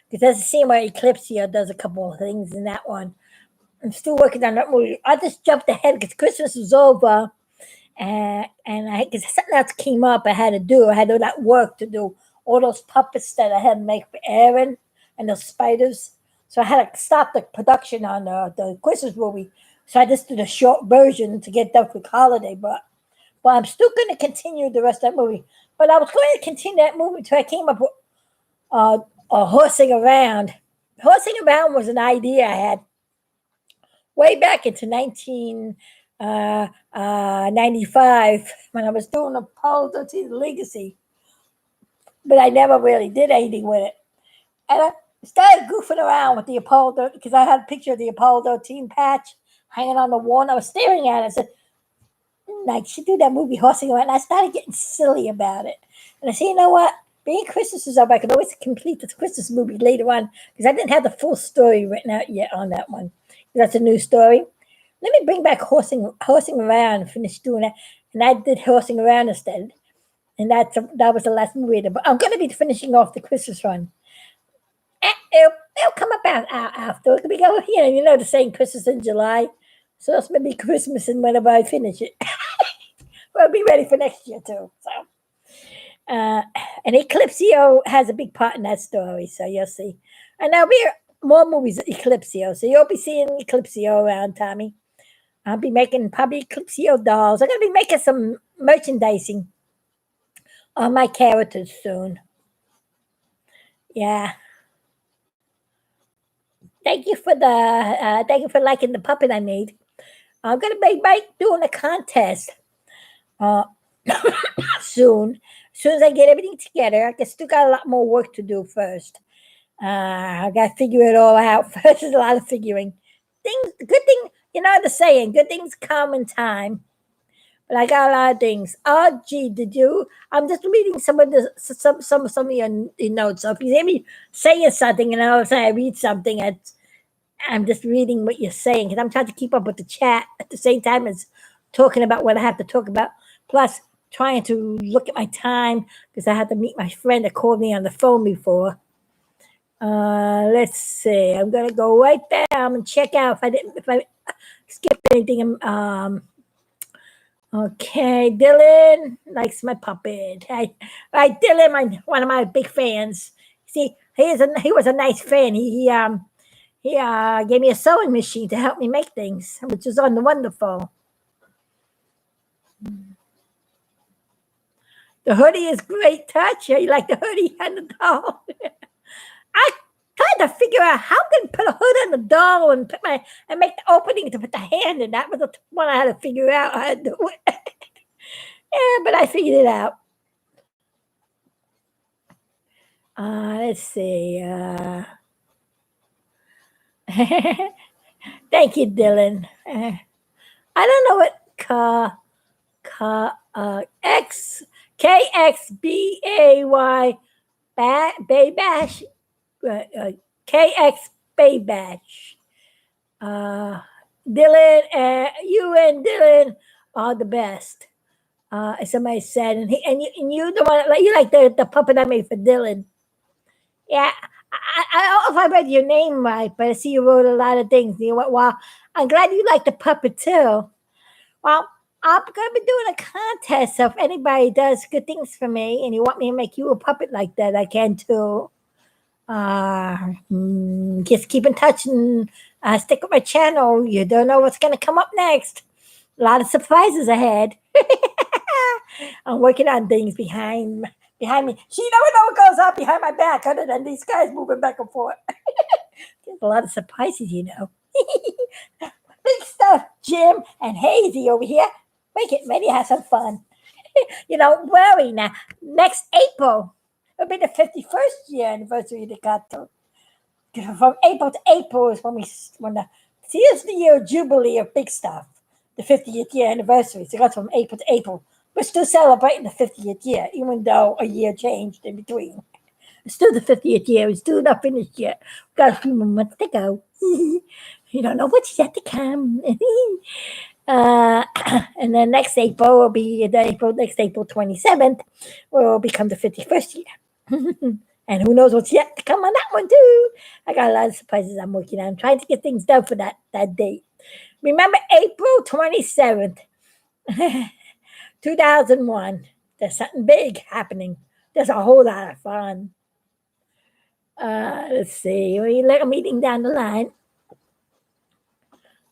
because there's a scene where Eclipsia does a couple of things in that one. I'm still working on that movie. I just jumped ahead because Christmas was over. And because something else came up I had to do. I had all that work to do. All those puppets that I had to make for Aaron and those spiders. So I had to stop the production on the Christmas movie. So I just did a short version to get done for holiday. But I'm still going to continue the rest of that movie. But I was going to continue that movie until I came up with or horsing around. Horsing around was an idea I had way back into 1995 when I was doing a poll to the legacy, but I never really did anything with it. And I started goofing around with the Apollo because I had a picture of the Apollo 13 patch hanging on the wall, and I was staring at it. I said, I should do that movie Horsing Around. And I started getting silly about it. And I said, you know what? Being Christmas is over, I could always complete this Christmas movie later on because I didn't have the full story written out yet on that one. That's a new story. Let me bring back horsing around and finish doing that. And I did horsing around instead. And that was the last movie. But I'm going to be finishing off the Christmas run. It'll come up after. It'll be going, you know the saying Christmas in July. So it's maybe Christmas and whenever I finish it. We'll be ready for next year too. So, and Eclipsio has a big part in that story. So you'll see. And there'll be more movies of Eclipsio. So you'll be seeing Eclipsio around, Tommy. I'll be making probably Eclipsio dolls. I'm going to be making some merchandising on my characters soon. Yeah. Thank you for liking the puppet I made. I'm gonna be doing a contest soon. As soon as I get everything together, I still got a lot more work to do first. I got to figure it all out first. There's a lot of figuring. Good thing, you know the saying, good things come in time. But I got a lot of things. Oh, gee, did you? I'm just reading some of your notes. So if you hear me saying something and all of a sudden I read something, I'm just reading what you're saying because I'm trying to keep up with the chat at the same time as talking about what I have to talk about. Plus, trying to look at my time because I had to meet my friend that called me on the phone before. Let's see. I'm gonna go right down and check out if I skip anything. Okay, Dylan likes my puppet. Right, Dylan, one of my big fans. See, he was a nice fan. He gave me a sewing machine to help me make things, which is wonderful. The hoodie is great touch. You like the hoodie and the doll? I tried to figure out how I can put a hood on the doll and make the opening to put the hand in. That was the one I had to figure out how to do it. Yeah, but I figured it out. Let's see. Thank you, Dylan. I don't know what KXBAY Bay Bash KX Bay Bash. Dylan, you and Dylan are the best. As somebody said, and you the one you like the puppet I made for Dylan. Yeah, I don't know if I read your name right, but I see you wrote a lot of things. You went, well, I'm glad you like the puppet too. Well, I'm going to be doing a contest. So if anybody does good things for me and you want me to make you a puppet like that, I can too. Just keep in touch and stick with my channel. You don't know what's going to come up next. A lot of surprises ahead. I'm working on things behind me. She never know what goes on behind my back other than these guys moving back and forth. There's a lot of surprises, you know. Big stuff, Jim and Hazy over here. Make it ready, have some fun. Worry now. Next April, it'll be the 51st year anniversary of the Gato. From April to April is it's the year of Jubilee of big stuff. The 50th year anniversary. So it goes from April to April. We're still celebrating the 50th year, even though a year changed in between. It's still the 50th year. It's still not finished yet. We've got a few more months to go. You don't know what's yet to come. And then next April will be next April 27th will become the 51st year. And who knows what's yet to come on that one too. I got a lot of surprises I'm working on. I'm trying to get things done for that date. Remember April 27th, 2001. There's something big happening. There's a whole lot of fun. Let's see. We let a meeting down the line.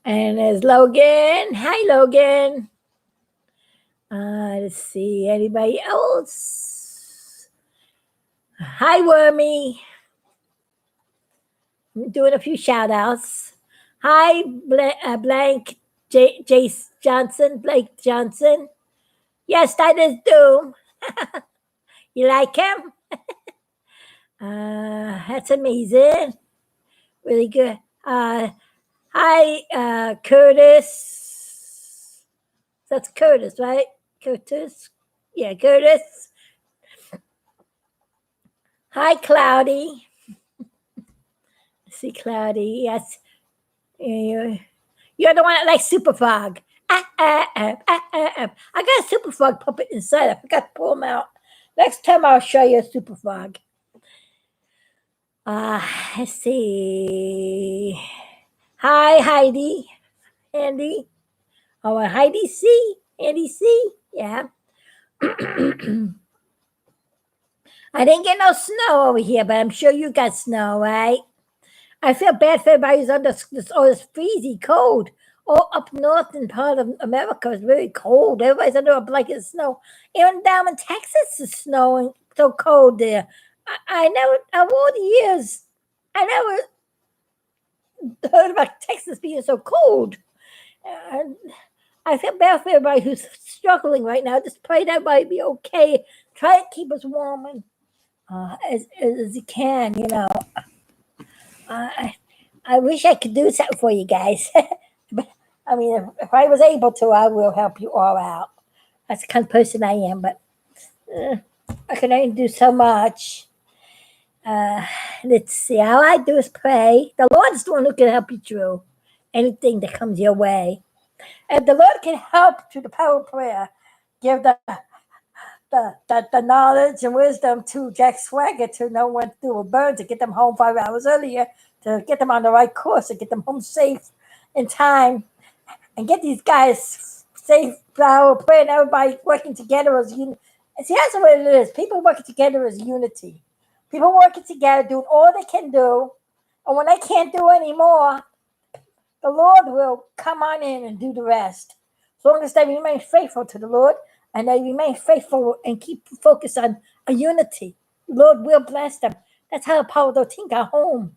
And there's Logan. Hi, Logan. Let's see. Anybody else? Hi, Wormy. I'm doing a few shout outs. Hi, Blank Jace Johnson, Blake Johnson. Yes, that is Doom. You like him? That's amazing. Really good. Hi, Curtis. That's Curtis, right? Curtis? Yeah, Curtis. Hi, Cloudy. See, Cloudy. Yes. You're the one that likes Super Frog. I got a Super Frog puppet inside. I forgot to pull him out. Next time I'll show you a Super Frog. Let's see. Hi, Heidi. Andy. Oh, Heidi C. Andy C. Yeah. I didn't get no snow over here, but I'm sure you got snow, right? I feel bad for everybody who's under this freezy cold. All up north in part of America is very cold. Everybody's under a blanket of snow. Even down in Texas is snowing, so cold there. I never, of all the years, I never heard about Texas being so cold. I feel bad for everybody who's struggling right now. Just pray that everybody be okay. Try to keep us warm and as you can, you know. I wish I could do something for you guys. But I mean, if I was able to, I will help you all out. That's the kind of person I am, but I can only do so much. Let's see. All I do is pray. The Lord is the one who can help you through anything that comes your way. And the Lord can help through the power of prayer. Give the knowledge and wisdom to Jack Swagger to know when to do a burn to get them home 5 hours earlier, to get them on the right course, to get them home safe in time, and get these guys safe, power, prayer, and everybody working together as unity. See, that's what it is. People working together as unity. People working together, doing all they can do, and when they can't do anymore, the Lord will come on in and do the rest. As long as they remain faithful to the Lord and they remain faithful and keep focused on a unity, the Lord will bless them. That's how Paulo Doutin got home.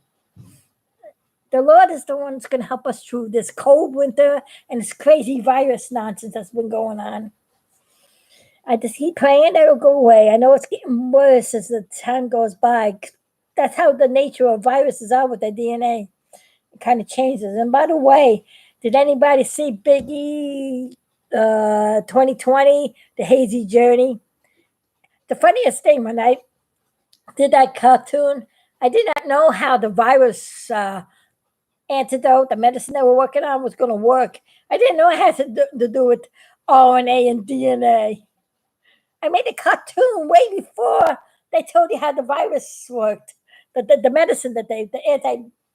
The Lord is the one that's going to help us through this cold winter and this crazy virus nonsense that's been going on. I just keep praying that it'll go away. I know it's getting worse as the time goes by. That's how the nature of viruses are with their DNA. It kind of changes. And by the way, did anybody see Biggie 2020, The Hazy Journey? The funniest thing, when I did that cartoon, I did not know how the virus antidote, the medicine they were working on, was going to work. I didn't know it had to do with RNA and DNA. I made a cartoon way before they told you how the virus worked, the medicine that the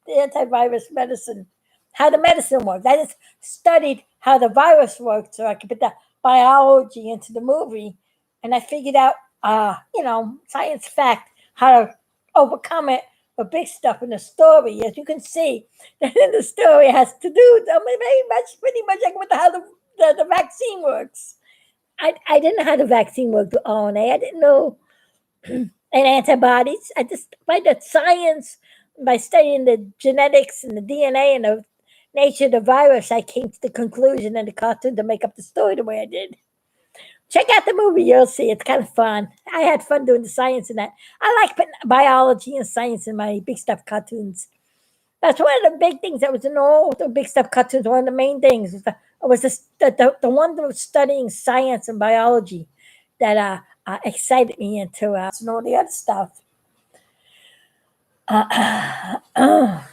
antivirus medicine, how the medicine worked. I just studied how the virus worked so I could put the biology into the movie, and I figured out, science fact, how to overcome it. The big stuff in the story, as you can see, in the story has to do pretty much like with how the vaccine works. I didn't know how the vaccine worked with RNA. I didn't know and antibodies. I just by the science, by studying the genetics and the DNA and the nature of the virus, I came to the conclusion in the cartoon to make up the story the way I did. Check out the movie, you'll see. It's kind of fun. I had fun doing the science in that. I like putting biology and science in my big stuff cartoons. That's one of the big things that was in all the big stuff cartoons. One of the main things was the one that was studying science and biology that excited me into and all the other stuff.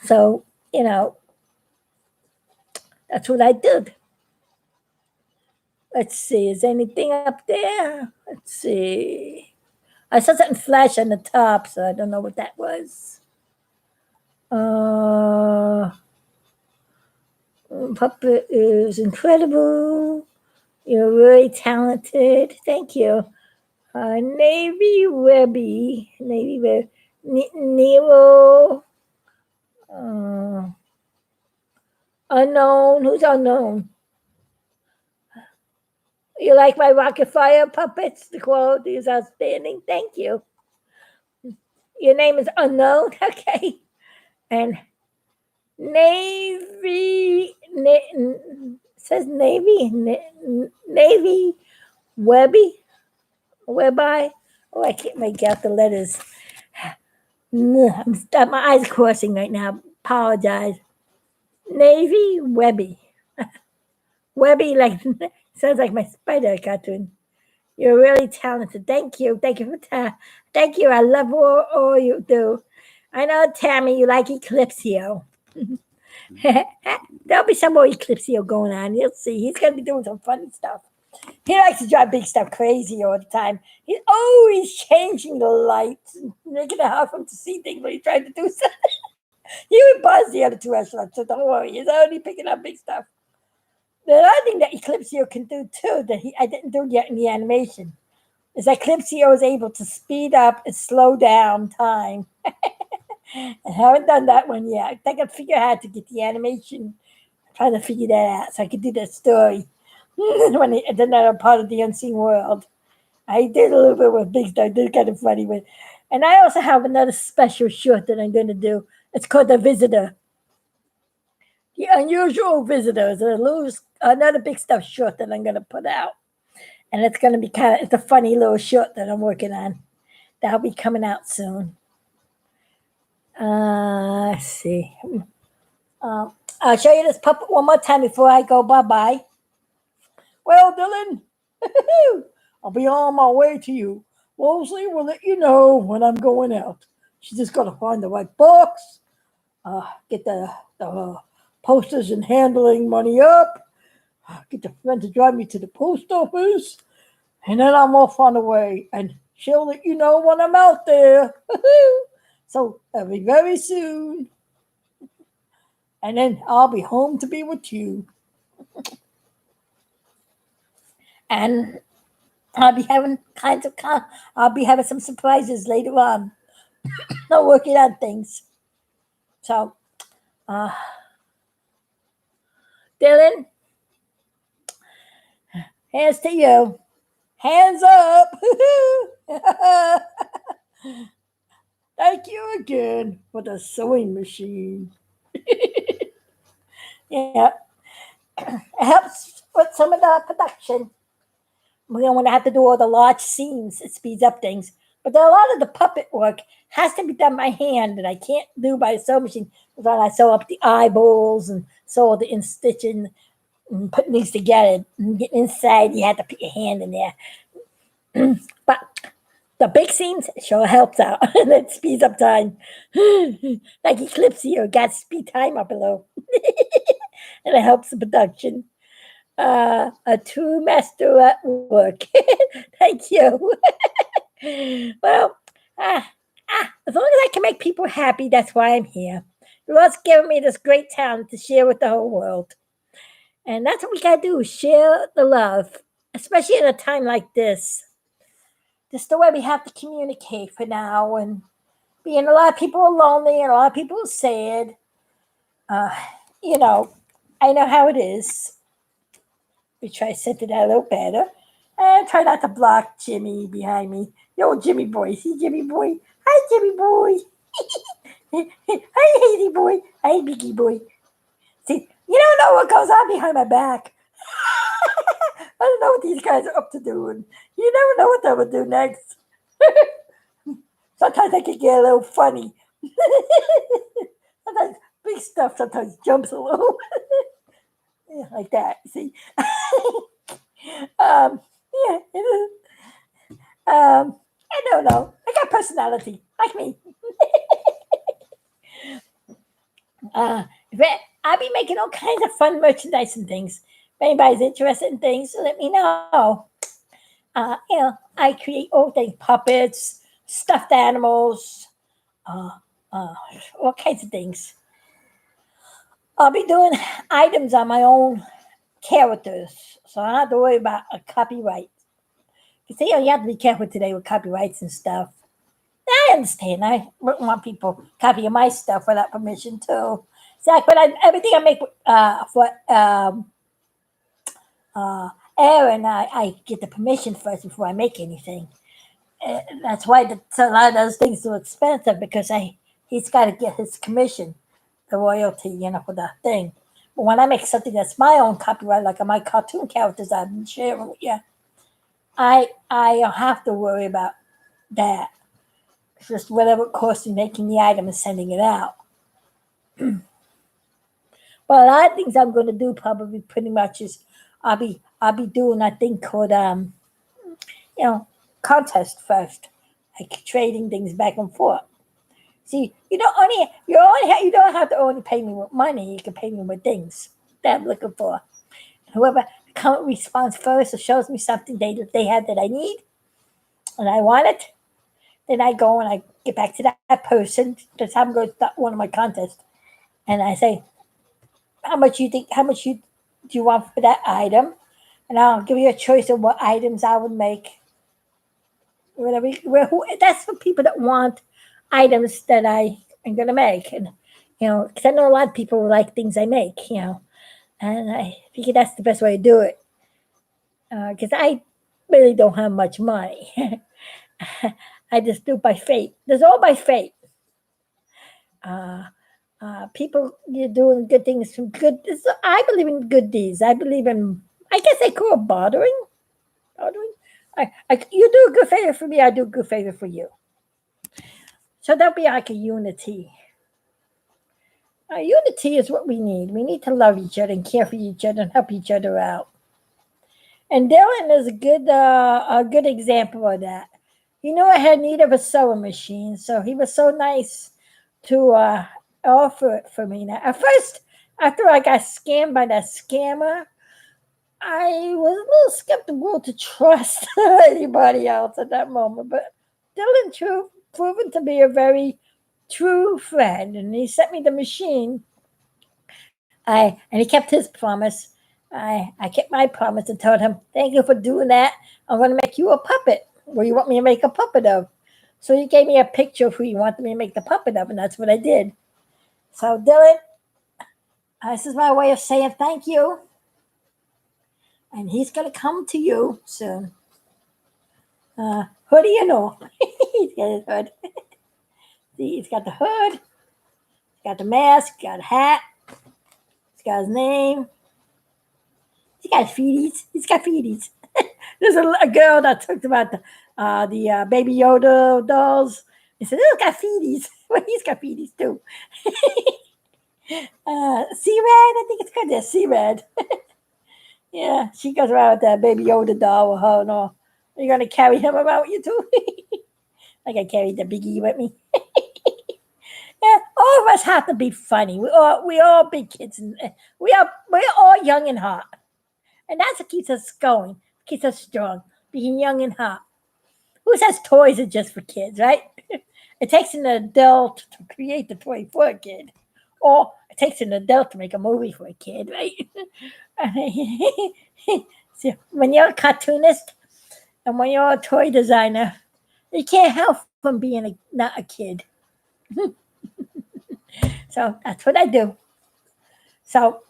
So, that's what I did. Let's see, is anything up there? Let's see. I saw something flash on the top, so I don't know what that was. Puppet is incredible. You're really talented. Thank you. Navy Webby. Navy Web. Nero. Unknown. Who's unknown? You like my rocket fire puppets? The quality is outstanding. Thank you. Your name is unknown. Okay. And Navy, says Navy, Navy, Webby, Webby. Oh, I can't make out the letters. My eyes crossing right now. Apologize. Navy, Webby. Webby, like, sounds like my spider cartoon. You're really talented. Thank you. Thank you thank you. I love all you do. I know, Tammy, you like Eclipsio. There'll be some more Eclipsio going on. You'll see. He's going to be doing some funny stuff. He likes to drive big stuff crazy all the time. He's always changing the lights and making it hard for him to see things when he's trying to do something. He would buzz the other two astronauts, so don't worry. He's only picking up big stuff. The other thing that Eclipsio can do too that I didn't do yet in the animation is that Eclipsio is able to speed up and slow down time. I haven't done that one yet. I got to figure out how to get the animation. I'm trying to figure that out so I could do that story when then I'm part of the unseen world. I did a little bit with big stuff. I did kind of funny with, and I also have another special short that I'm going to do. It's called The Visitor. The Unusual Visitors. Another big stuff short that I'm going to put out. And it's going to be it's a funny little short that I'm working on. That'll be coming out soon. Let's see. I'll show you this puppet one more time before I go bye-bye. Well, Dylan, I'll be on my way to you. Mosley will let you know when I'm going out. She's just got to find the right box, get the posters and handling money up, get the friend to drive me to the post office, and then I'm off on the way. And she'll let you know when I'm out there. So that'll be very soon. And then I'll be home to be with you. And I'll be having I'll be having some surprises later on. I'm working on things. So, Dylan, hands to you. Hands up. Thank you again for the sewing machine. Yeah, it helps with some of the production. When I have to do all the large scenes, it speeds up things. But a lot of the puppet work has to be done by hand, and I can't do by a sewing machine. Because I sew up the eyeballs and sew all the in stitching and putting things together. And get inside, you have to put your hand in there. But the big scenes sure helps out, and it speeds up time. Like Eclipse here, got to speed time up a little, and it helps the production. A true master at work. Thank you. Well, as long as I can make people happy, that's why I'm here. The Lord's given me this great talent to share with the whole world. And that's what we gotta do, share the love, especially at a time like this. Just the way we have to communicate for now, and being a lot of people are lonely and a lot of people are sad. Uh, you know, I know how it is. We try to set it out a little better. And try not to block Jimmy behind me. Yo, Jimmy boy. See Jimmy boy? Hi, Jimmy boy. Hi, Hazy boy. Hi, Biggie boy. See, you don't know what goes on behind my back. I don't know what these guys are up to doing. You never know what they will do next. Sometimes I can get a little funny. Sometimes big stuff sometimes jumps a little. Yeah, like that, see? Yeah, I don't know. I got personality, like me. I'll be making all kinds of fun merchandise and things. If anybody's interested in things, let me know. I create all things, puppets, stuffed animals, uh, all kinds of things. I'll be doing items on my own characters, so I don't have to worry about a copyright. You see, you have to be careful today with copyrights and stuff. I understand. I wouldn't want people copying my stuff without permission too. Zach, but everything I make for Aaron, I get the permission first before I make anything. That's why a lot of those things are expensive because he's got to get his commission. the royalty, for the thing. But when I make something that's my own copyright, like my cartoon characters I've been sharing with you, I don't have to worry about that. It's just whatever it costs me making the item and sending it out. But a lot of things I'm going to do probably pretty much is I'll be doing a thing called you know contest first, like trading things back and forth. See, you don't have to only pay me with money. You can pay me with things that I'm looking for. Whoever responds first or shows me something they have that I need and I want it, then I go and I get back to that person. That's how I'm going to start one of my contests, and I say, how much you think? How much do you want for that item? And I'll give you a choice of what items I would make. Whatever, that's for people that want items that I am going to make, and because I know a lot of people like things I make, and I figure that's the best way to do it. Because I really don't have much money. I just do by fate. It's all by fate. Uh, People, you're doing good things from good. I believe in good deeds. I believe in. I guess they call it bartering. Bartering. You do a good favor for me. I do a good favor for you. So there'll be like a unity. Unity is what we need. We need to love each other and care for each other and help each other out. And Dylan is a good example of that. He knew I had need of a sewing machine, so he was so nice to offer it for me. Now, at first, after I got scammed by that scammer, I was a little skeptical to trust anybody else at that moment. But Dylan proven to be a very true friend, and he sent me the machine. And he kept his promise. I kept my promise and told him, "Thank you for doing that. I'm going to make you a puppet. What do you want me to make a puppet of?" So he gave me a picture of who he wanted me to make the puppet of, and that's what I did. So Dylan, this is my way of saying thank you, and he's going to come to you soon. Who do you know? He's got his hood. See, he's got the hood, he's got the mask, got a hat, he's got his name, he's got feeties. He's got feeties. There's a girl that talked about the Baby Yoda dolls. He said, "Oh, got feeties." Well, he's got feeties too. Sea Red, I think it's called that. Sea Red. Yeah, she goes around with that Baby Yoda doll with her and all. Are you gonna carry him around with you too? Like I carried the biggie with me. Yeah, all of us have to be funny. We all big kids, and we're all young and hot, and that's what keeps us going, keeps us strong, being young and hot. Who says toys are just for kids, right? It takes an adult to create the toy for a kid, or it takes an adult to make a movie for a kid, right? So when you're a cartoonist and when you're a toy designer, you can't help from being not a kid. So that's what I do. So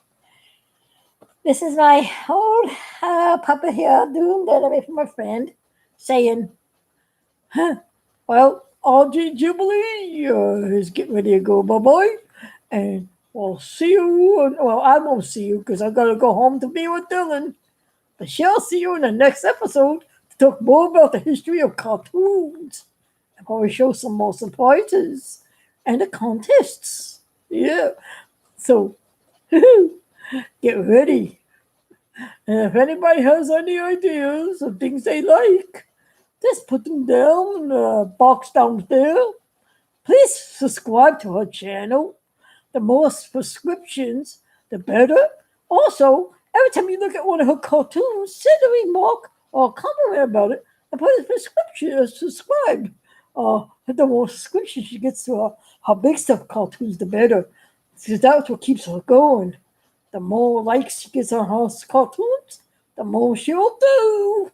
this is my old puppet here doing that I made for my friend, saying, "Well, RJ Jubilee is getting ready to go bye-bye, and we'll see you. Well, I won't see you because I gotta go home to be with Dylan. But she'll see you in the next episode to talk more about the history of cartoons. I'll probably show some more surprises and the contests. Yeah, so get ready. And if anybody has any ideas of things they like, just put them down in the box down there. Please subscribe to our channel. The more subscriptions, the better. Also, every time you look at one of her cartoons, send a remark or a compliment about it and put a subscription, subscribe. The more subscriptions she gets to her big stuff cartoons, the better. Because that's what keeps her going. The more likes she gets on her cartoons, the more she'll do.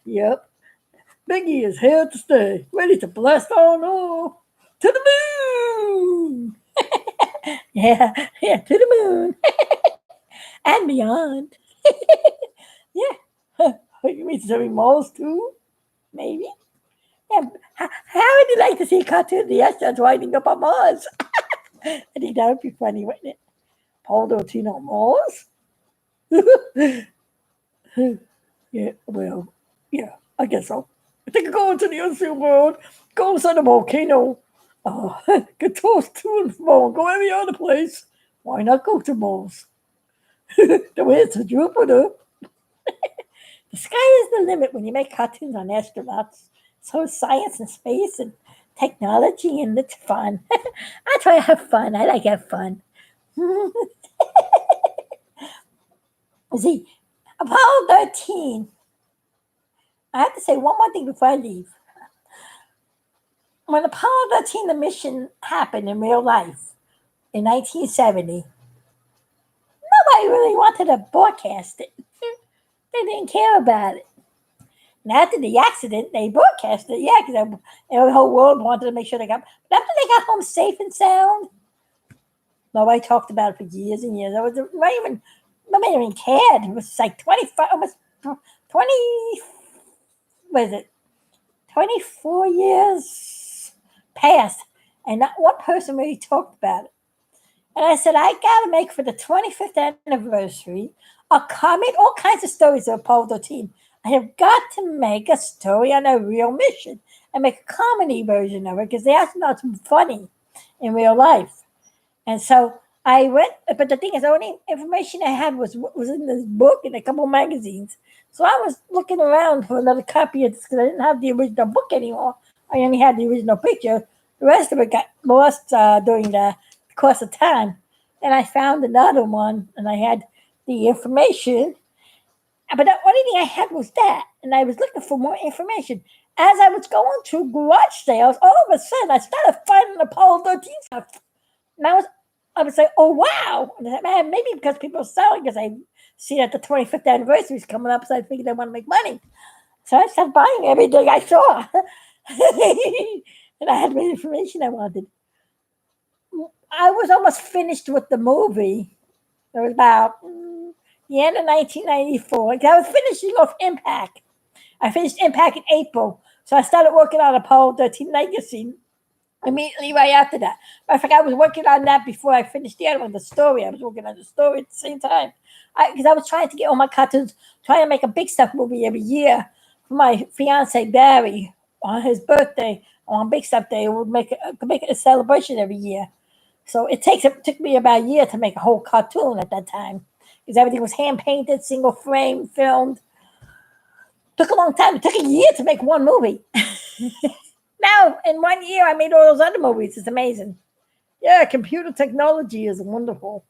Yep. Biggie is here to stay, ready to blast on off to the moon. Yeah, to the moon and beyond. Yeah. You mean some Mars too? Maybe. Yeah. How would you like to see a cartoon of the astronauts winding up on Mars? I think that would be funny, wouldn't it? Apollo 13 on Mars? Yeah, well, yeah, I guess so. I think I go into the unseen world, go inside the volcano, get tossed to and fro, go every other place. Why not go to Mars? The way it's to Jupiter. The sky is the limit when you make cartoons on astronauts. So science and space and technology, and it's fun. I try to have fun. I like to have fun. See, Apollo 13. I have to say one more thing before I leave. When Apollo 13, the mission happened in real life in 1970, nobody really wanted to broadcast it. They didn't care about it. And after the accident, they broadcast it, yeah, because the whole world wanted to make sure they got. But after they got home safe and sound, nobody talked about it for years and years. Nobody even cared. It was like 25, almost 20, what is it, 24 years passed, and not one person really talked about it. And I said, I got to make for the 25th anniversary a comic, all kinds of stories of Apollo 13. I have got to make a story on a real mission and make a comedy version of it because the astronauts were funny in real life. And so I went, but the thing is, the only information I had was what was in this book and a couple of magazines. So I was looking around for another copy of this because I didn't have the original book anymore. I only had the original picture. The rest of it got lost during the course of time. And I found another one and I had the information. But the only thing I had was that. And I was looking for more information. As I was going to garage sales, all of a sudden I started finding Apollo 13 stuff. And I would say, oh, wow. And I said, man, maybe because people are selling because I see that the 25th anniversary is coming up. So I figured they want to make money. So I started buying everything I saw. And I had the information I wanted. I was almost finished with the movie. It was about the end of 1994. I was finishing off Impact. I finished Impact in April. So I started working on Apollo 13 Legacy immediately right after that. But I forgot I was working on that before I finished the other one, the story. I was working on the story at the same time. Because I was trying to get all my cartoons, trying to make a big stuff movie every year for my fiance Barry on his birthday. On Big Stuff Day, we would make a celebration every year. So it took me about a year to make a whole cartoon at that time because everything was hand painted, single frame, filmed. Took a long time. It took a year to make one movie. Now, in 1 year, I made all those other movies. It's amazing. Yeah, computer technology is wonderful.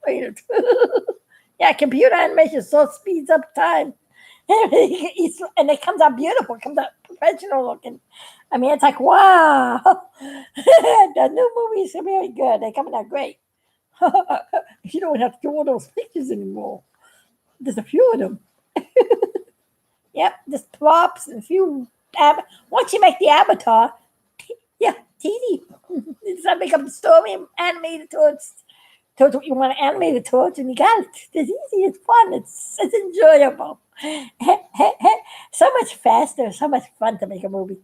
Yeah, computer animation so speeds up time. And it comes out beautiful. It comes out professional looking. I mean, it's like, wow. The new movies are very good. They're coming out great. You don't have to do all those pictures anymore. There's a few of them. Yep, just props and a few. Once you make the avatar, yeah, it's easy. It's not make up the story and animate it towards what you want to animate it towards, and you got it. It's easy. It's fun. It's enjoyable. So much faster. So much fun to make a movie.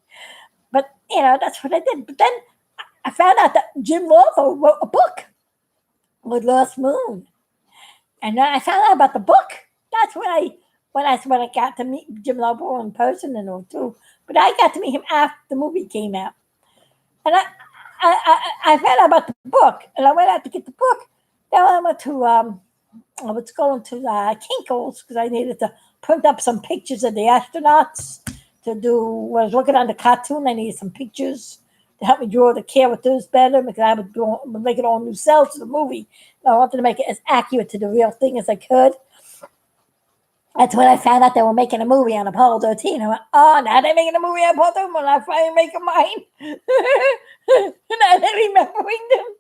But that's what I did. But then I found out that Jim Lovo wrote a book with Lost Moon, and then I found out about the book. That's when I got to meet Jim Lovo in person and all too. But I got to meet him after the movie came out, and I found out about the book, and I went out to get the book. Then I went to I was going to Kinko's because I needed to print up some pictures of the astronauts to do. When I was working on the cartoon, I needed some pictures to help me draw the characters better because I was making all new cells to the movie. I wanted to make it as accurate to the real thing as I could. That's when I found out they were making a movie on Apollo 13. I went, oh, now they're making a movie on Apollo 13 when I finally make mine. Now they're remembering them.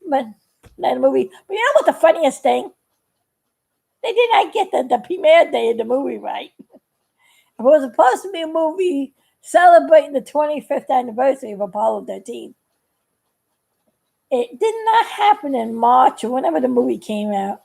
But that movie. But you know what the funniest thing? They did not get the premiere day of the movie right. It was supposed to be a movie celebrating the 25th anniversary of Apollo 13. It did not happen in March or whenever the movie came out.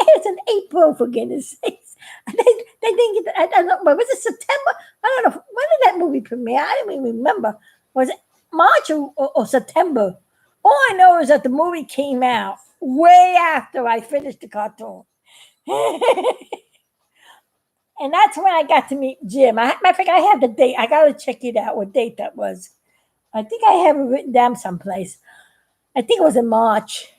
It's in April, for goodness sakes. They didn't get. I don't know. Was it September? I don't know. When did that movie premiere? I don't even remember. Was it March or September. All I know is that the movie came out way after I finished the cartoon. And that's when I got to meet Jim. Matter of fact, I have the date. I got to check it out, what date that was. I think I have it written down someplace. I think it was in March.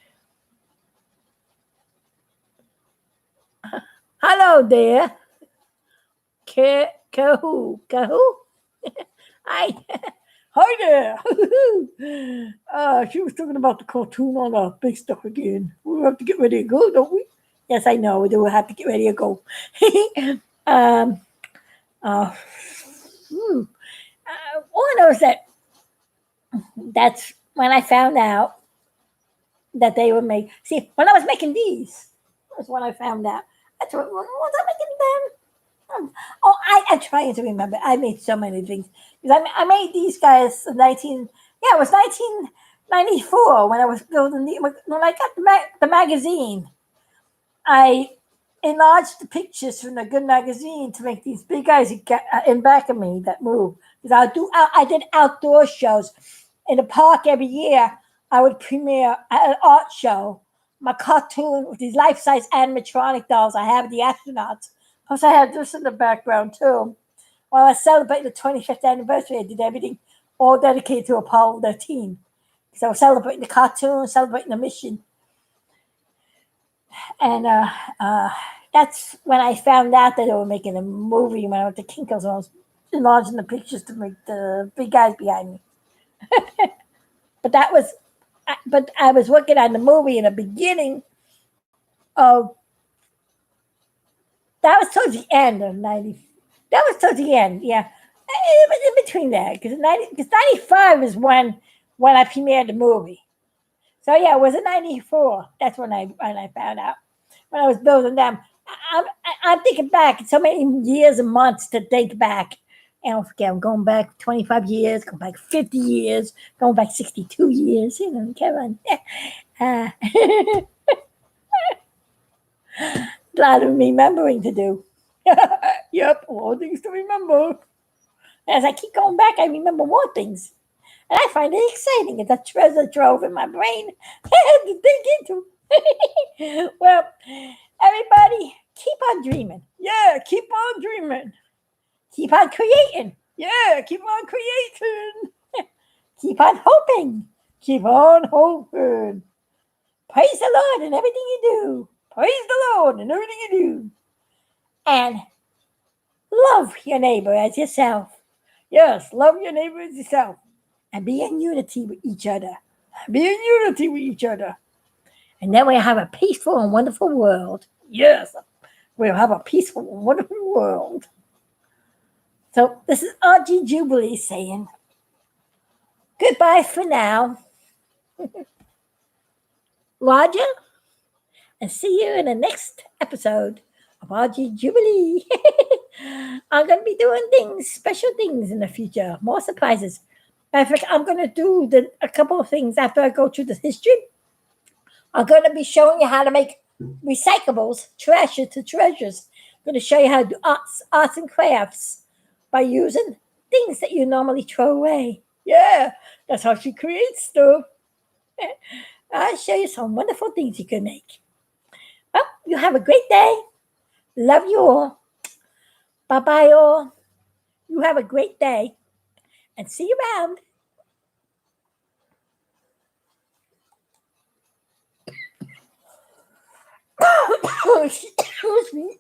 Hello there. Kahoo. Hi. Hi there. She was talking about the cartoon on the big stuff again. We have to get ready to go, don't we? Yes, I know. We do have to get ready to go. um, uh, all I know is that's when I found out that they were making. See, when I was making these, that's when I found out. That's what was I making them? Oh, I'm trying to remember. I made so many things because I made these guys in 19. Yeah, it was 1994 when I was building when I got the magazine. I enlarged the pictures from the good magazine to make these big guys in back of me that move. Because I did outdoor shows in the park every year. I would premiere an art show, my cartoon with these life-size animatronic dolls. I have the astronauts. Plus, I had this in the background too. While I was celebrating the 25th anniversary, I did everything all dedicated to Apollo 13. So I was celebrating the cartoon, celebrating the mission. And that's when I found out that they were making a movie when I went to Kinko's. I was enlarging the pictures to make the big guys behind me. But I was working on the movie in the beginning of, that was towards the end of 90. That was towards the end, yeah. It was in between that because 95 is when I premiered the movie. So yeah, it was in 94. That's when I found out, when I was building them. I'm thinking back. It's so many years and months to think back. And don't forget, I'm going back 25 years, going back 50 years, going back 62 years. You know, come on. A lot of remembering to do. Yep, more things to remember. As I keep going back, I remember more things. And I find it exciting. It's a treasure trove in my brain to dig into. Well, everybody, keep on dreaming. Yeah, keep on dreaming. Keep on creating. Yeah, keep on creating. Keep on hoping. Keep on hoping. Praise the Lord in everything you do. Praise the Lord in everything you do. And love your neighbor as yourself. Yes, love your neighbor as yourself. And be in unity with each other. Be in unity with each other. And then we'll have a peaceful and wonderful world. Yes, we'll have a peaceful and wonderful world. So this is RG Jubilee saying goodbye for now. Roger, and see you in the next episode of RG Jubilee. I'm going to be doing things, special things in the future, more surprises. In fact, I'm going to do a couple of things after I go through the history. I'm going to be showing you how to make recyclables, trash into treasures. I'm going to show you how to do arts and crafts by using things that you normally throw away. Yeah, that's how she creates stuff. I'll show you some wonderful things you can make. Well, you have a great day. Love you all. Bye-bye all. You have a great day. And see you around. Excuse me.